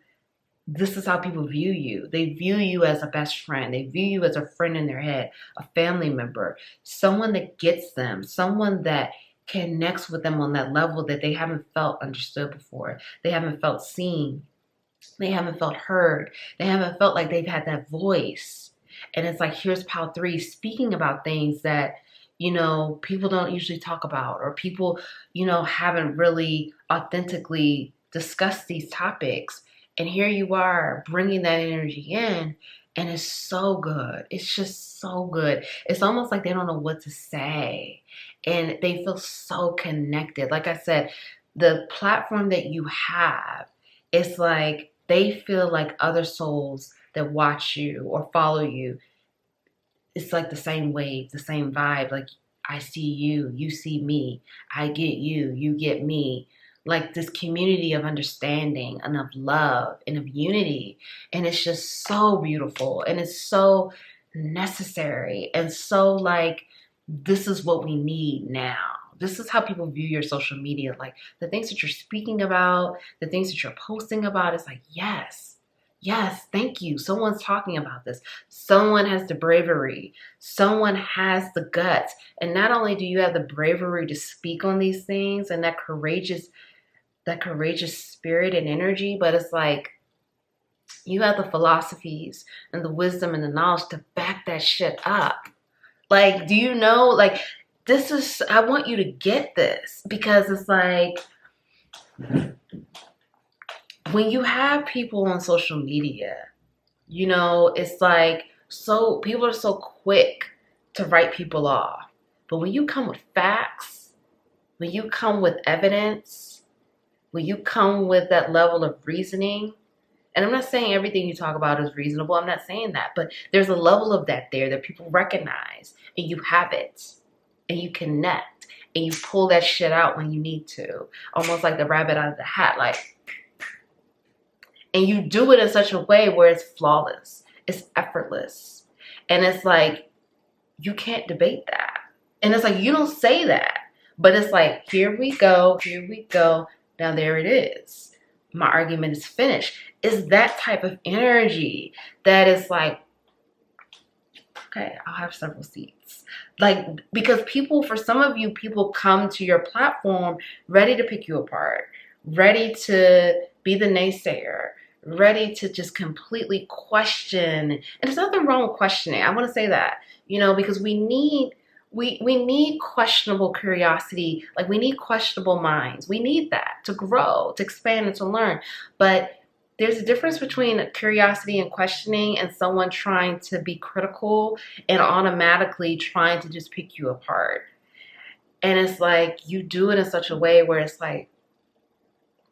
this is how people view you. They view you as a best friend. They view you as a friend in their head, a family member, someone that gets them, someone that connects with them on that level that they haven't felt understood before. They haven't felt seen. They haven't felt heard. They haven't felt like they've had that voice. And it's like, here's Pile 3 speaking about things that, people don't usually talk about, or people, haven't really authentically discussed these topics. And here you are bringing that energy in, and it's so good. It's just so good. It's almost like they don't know what to say, and they feel so connected. Like I said, the platform that you have, it's like they feel like other souls that watch you or follow you. It's like the same wave, the same vibe. Like, I see you, you see me, I get you, you get me. Like this community of understanding and of love and of unity. And it's just so beautiful, and it's so necessary, and so like, this is what we need now. This is how people view your social media. Like the things that you're speaking about, the things that you're posting about, it's like, yes, thank you. Someone's talking about this. Someone has the bravery. Someone has the guts. And not only do you have the bravery to speak on these things and that courageous spirit and energy, but it's like you have the philosophies and the wisdom and the knowledge to back that shit up. Like, do you know, like, I want you to get this, because it's like, when you have people on social media, it's like, so people are so quick to write people off. But when you come with facts, when you come with evidence, when you come with that level of reasoning, and I'm not saying everything you talk about is reasonable. I'm not saying that. But there's a level of that there that people recognize, and you have it, and you connect, and you pull that shit out when you need to. Almost like the rabbit out of the hat. Like, and you do it in such a way where it's flawless. It's effortless. And it's like, you can't debate that. And it's like, you don't say that. But it's like, here we go. Now there it is. My argument is finished. It's that type of energy that is like, okay, I'll have several seats. Like, because for some of you, people come to your platform ready to pick you apart, ready to be the naysayer, ready to just completely question. And there's nothing wrong with questioning. I want to say that, because we need questionable curiosity. Like, we need questionable minds. We need that to grow, to expand, and to learn. But there's a difference between curiosity and questioning and someone trying to be critical and automatically trying to just pick you apart. And it's like, you do it in such a way where it's like,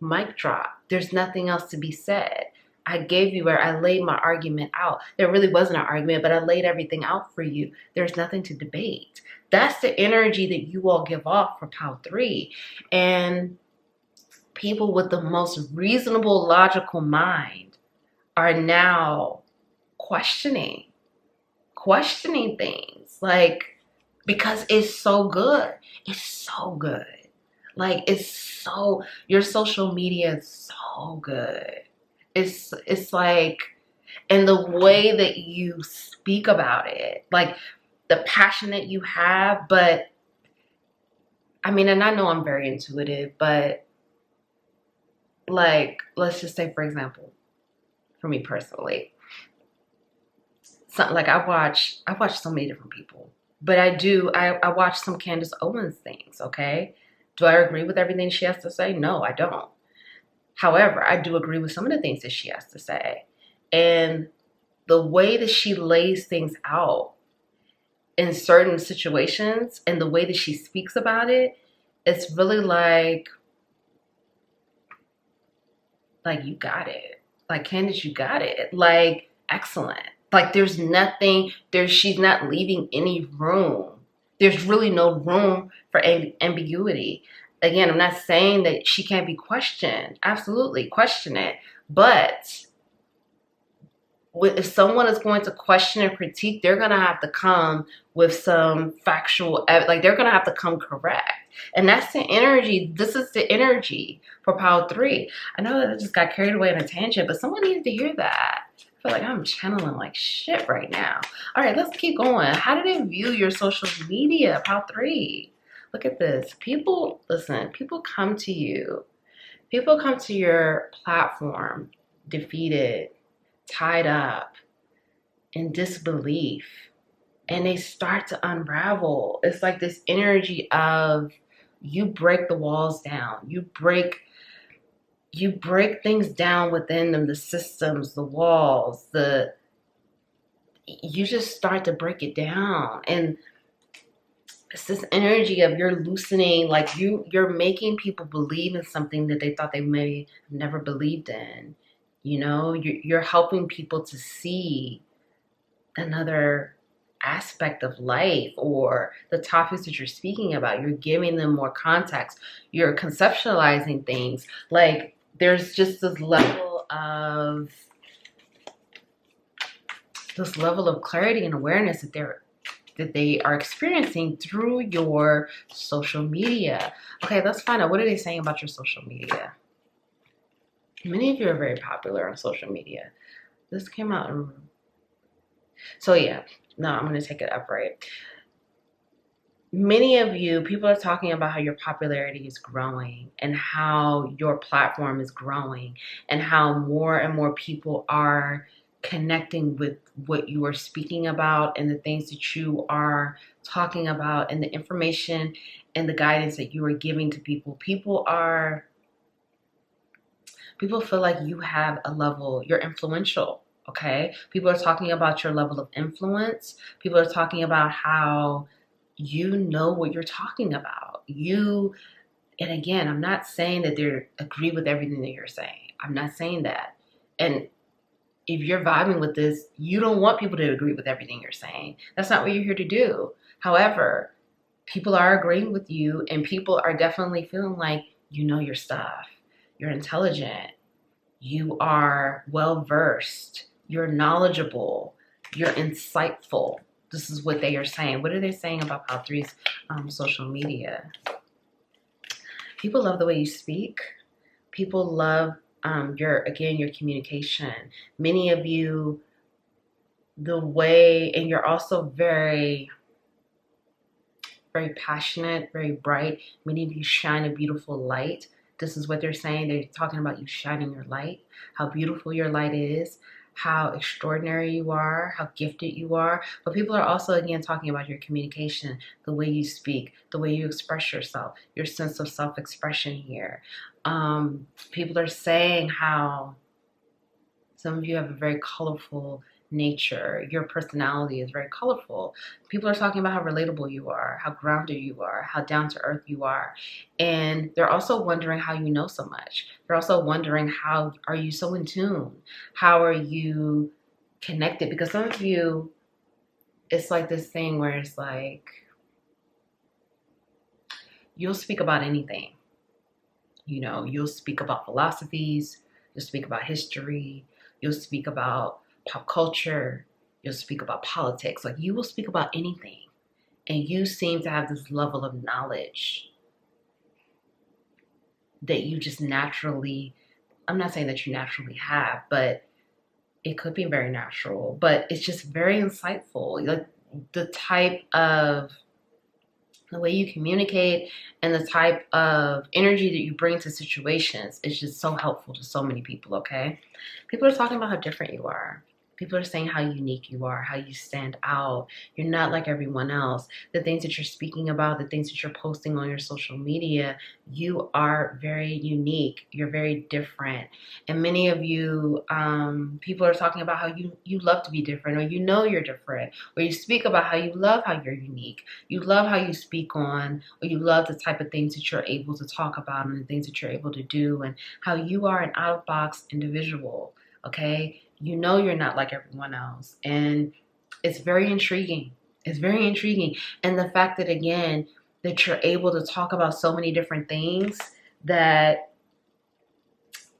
mic drop. There's nothing else to be said. I gave you where I laid my argument out. There really wasn't an argument, but I laid everything out for you. There's nothing to debate. That's the energy that you all give off for Pile 3. And people with the most reasonable, logical mind are now questioning things. Like, because it's so good. It's so good. Like, your social media is so good. It's like, and the way that you speak about it, like the passion that you have. But I mean, and I know I'm very intuitive, but like, let's just say, for example, for me personally, like I watch so many different people, but I watch some Candace Owens things. Okay, do I agree with everything she has to say? No, I don't. However, I do agree with some of the things that she has to say, and the way that she lays things out in certain situations and the way that she speaks about it, it's really like you got it. Like, Candace, you got it. Like, excellent. Like, there's nothing, she's not leaving any room. There's really no room for ambiguity. Again, I'm not saying that she can't be questioned. Absolutely, question it. But if someone is going to question and critique, they're going to have to come with some factual, like they're going to have to come correct. And that's the energy. This is the energy for Pile 3. I know that I just got carried away in a tangent, but someone needs to hear that. I feel like I'm channeling like shit right now. All right, let's keep going. How do they view your social media, Pile 3? Look at this. People, listen, people come to you. People come to your platform defeated, tied up, in disbelief, and they start to unravel. It's like this energy of, you break the walls down. You break things down within them, the systems, the walls, you just start to break it down. And it's this energy of you're loosening, like you're making people believe in something that they thought they may have never believed in. You know, you're helping people to see another aspect of life or the topics that you're speaking about. You're giving them more context. You're conceptualizing things. Like, there's just this level of clarity and awareness that they are experiencing through your social media. Okay, let's find out, what are they saying about your social media? Many of you are very popular on social media. This came out in... So yeah, no, I'm going to take it upright. Many of you, people are talking about how your popularity is growing and how your platform is growing and how more and more people are connecting with what you are speaking about and the things that you are talking about and the information and the guidance that you are giving to people. People feel like you have a level, you're influential, okay? People are talking about your level of influence. People are talking about how you know what you're talking about. And again, I'm not saying that they agree with everything that you're saying. I'm not saying that. And if you're vibing with this, you don't want people to agree with everything you're saying. That's not what you're here to do. However, people are agreeing with you, and people are definitely feeling like you know your stuff. You're intelligent. You are well-versed. You're knowledgeable. You're insightful. This is what they are saying. What are they saying about Pile 3's social media? People love the way you speak. People love your communication. Many of you, and you're also very, very passionate, very bright. Many of you shine a beautiful light. This is what they're saying. They're talking about you shining your light, how beautiful your light is, how extraordinary you are, how gifted you are. But people are also, again, talking about your communication, the way you speak, the way you express yourself, your sense of self-expression here. People are saying how some of you have a very colorful nature. Your personality is very colorful. People are talking about how relatable you are, how grounded you are, how down to earth you are. And they're also wondering how you know so much. They're also wondering, how are you so in tune? How are you connected? Because some of you, it's like this thing where it's like, you'll speak about anything. You know, you'll speak about philosophies, you'll speak about history, you'll speak about pop culture, you'll speak about politics. Like, you will speak about anything. And you seem to have this level of knowledge that you just naturally, I'm not saying that you naturally have, but it could be very natural, but it's just very insightful. Like, the type of, the way you communicate and the type of energy that you bring to situations is just so helpful to so many people, okay? People are talking about how different you are. People are saying how unique you are, how you stand out. You're not like everyone else. The things that you're speaking about, the things that you're posting on your social media, you are very unique. You're very different. And many of you, people are talking about how you love to be different, or you know you're different, or you speak about how you love how you're unique. You love how you speak on, or you love the type of things that you're able to talk about and the things that you're able to do, and how you are an out-of-box individual, okay? You know you're not like everyone else. And it's very intriguing. It's very intriguing. And the fact that, again, that you're able to talk about so many different things, that,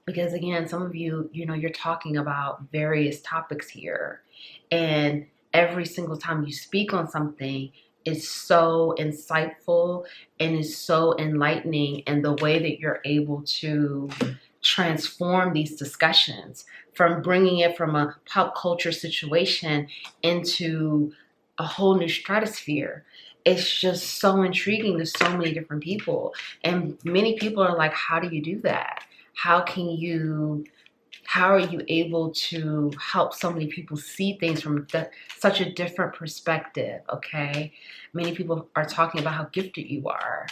because again, some of you, you know, you're talking about various topics here. And every single time you speak on something, it's so insightful and is so enlightening. And the way that you're able to transform these discussions, from bringing it from a pop culture situation into a whole new stratosphere. It's just so intriguing to so many different people. And many people are like, how do you do that? How are you able to help so many people see things from such a different perspective, okay? Many people are talking about how gifted you are,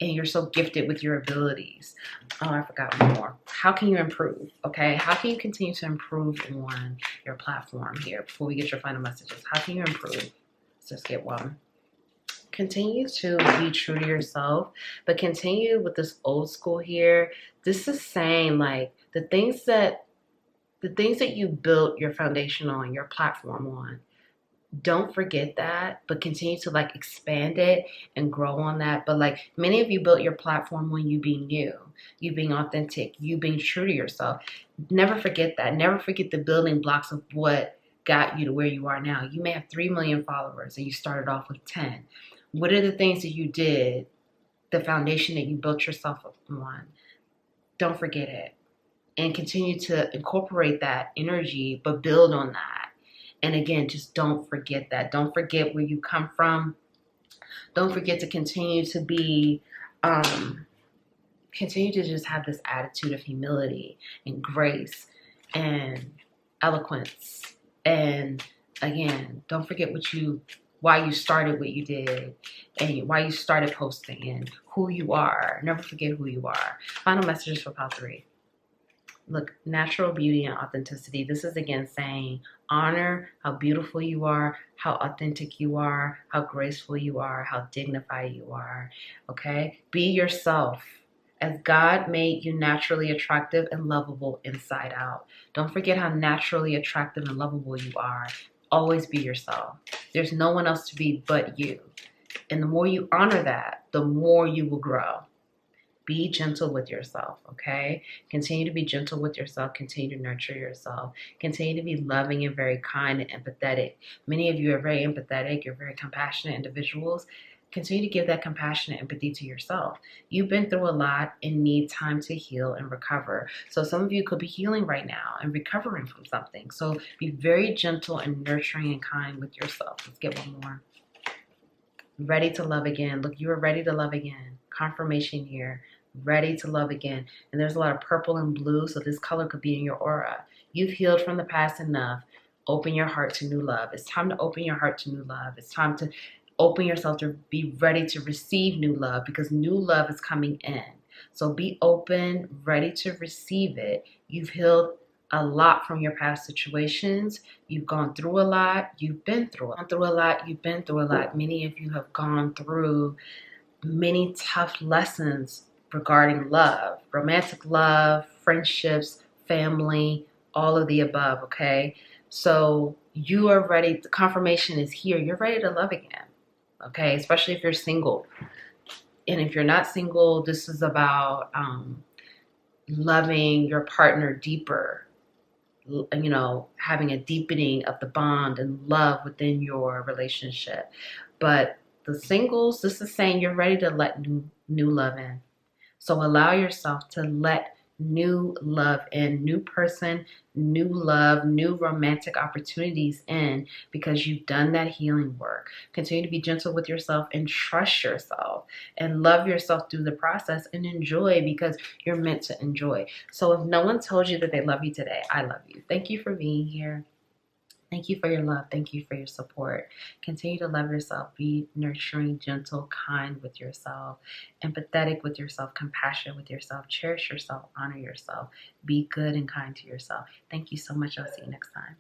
and you're so gifted with your abilities. Oh, I forgot one more. How can you improve, okay? How can you continue to improve on your platform here before we get your final messages? How can you improve? Let's just get one. Continue to be true to yourself, but continue with this old school here. This is saying, like, the things that you built your foundation on, your platform on, don't forget that, but continue to, like, expand it and grow on that. But, like, many of you built your platform on you being you being authentic, you being true to yourself. Never forget that. Never forget the building blocks of what got you to where you are now. You may have 3 million followers and you started off with 10. What are the things that you did, the foundation that you built yourself on? Don't forget it. And continue to incorporate that energy, but build on that. And again, just don't forget that. Don't forget where you come from. Don't forget to continue to be, continue to just have this attitude of humility and grace and eloquence. And again, don't forget why you started what you did, and why you started posting, and who you are. Never forget who you are. Final messages for pile 3. Look, natural beauty and authenticity. This is, again, saying honor how beautiful you are, how authentic you are, how graceful you are, how dignified you are, okay? Be yourself, as God made you naturally attractive and lovable inside out. Don't forget how naturally attractive and lovable you are. Always be yourself. There's no one else to be but you. And the more you honor that, the more you will grow. Be gentle with yourself, okay? Continue to be gentle with yourself. Continue to nurture yourself. Continue to be loving and very kind and empathetic. Many of you are very empathetic. You're very compassionate individuals. Continue to give that compassion and empathy to yourself. You've been through a lot and need time to heal and recover. So some of you could be healing right now and recovering from something. So be very gentle and nurturing and kind with yourself. Let's get one more. Ready to love again. Look, you are ready to love again. Confirmation here. Ready to love again. And there's a lot of purple and blue, so this color could be in your aura. You've healed from the past enough. Open your heart to new love. It's time to open your heart to new love. It's time to open yourself to be ready to receive new love, because new love is coming in. So be open, ready to receive it. You've healed a lot from your past situations. You've gone through a lot. You've been through a lot. You've been through a lot. Many of you have gone through many tough lessons regarding love, romantic love, friendships, family, all of the above, okay? So you are ready. The confirmation is here. You're ready to love again, okay? Especially if you're single. And if you're not single, this is about loving your partner deeper, you know, having a deepening of the bond and love within your relationship. But the singles, this is saying you're ready to let new love in. So allow yourself to let new love in, new person, new love, new romantic opportunities in, because you've done that healing work. Continue to be gentle with yourself and trust yourself and love yourself through the process and enjoy, because you're meant to enjoy. So if no one told you that they love you today, I love you. Thank you for being here. Thank you for your love. Thank you for your support. Continue to love yourself. Be nurturing, gentle, kind with yourself, empathetic with yourself, compassionate with yourself. Cherish yourself. Honor yourself. Be good and kind to yourself. Thank you so much. I'll see you next time.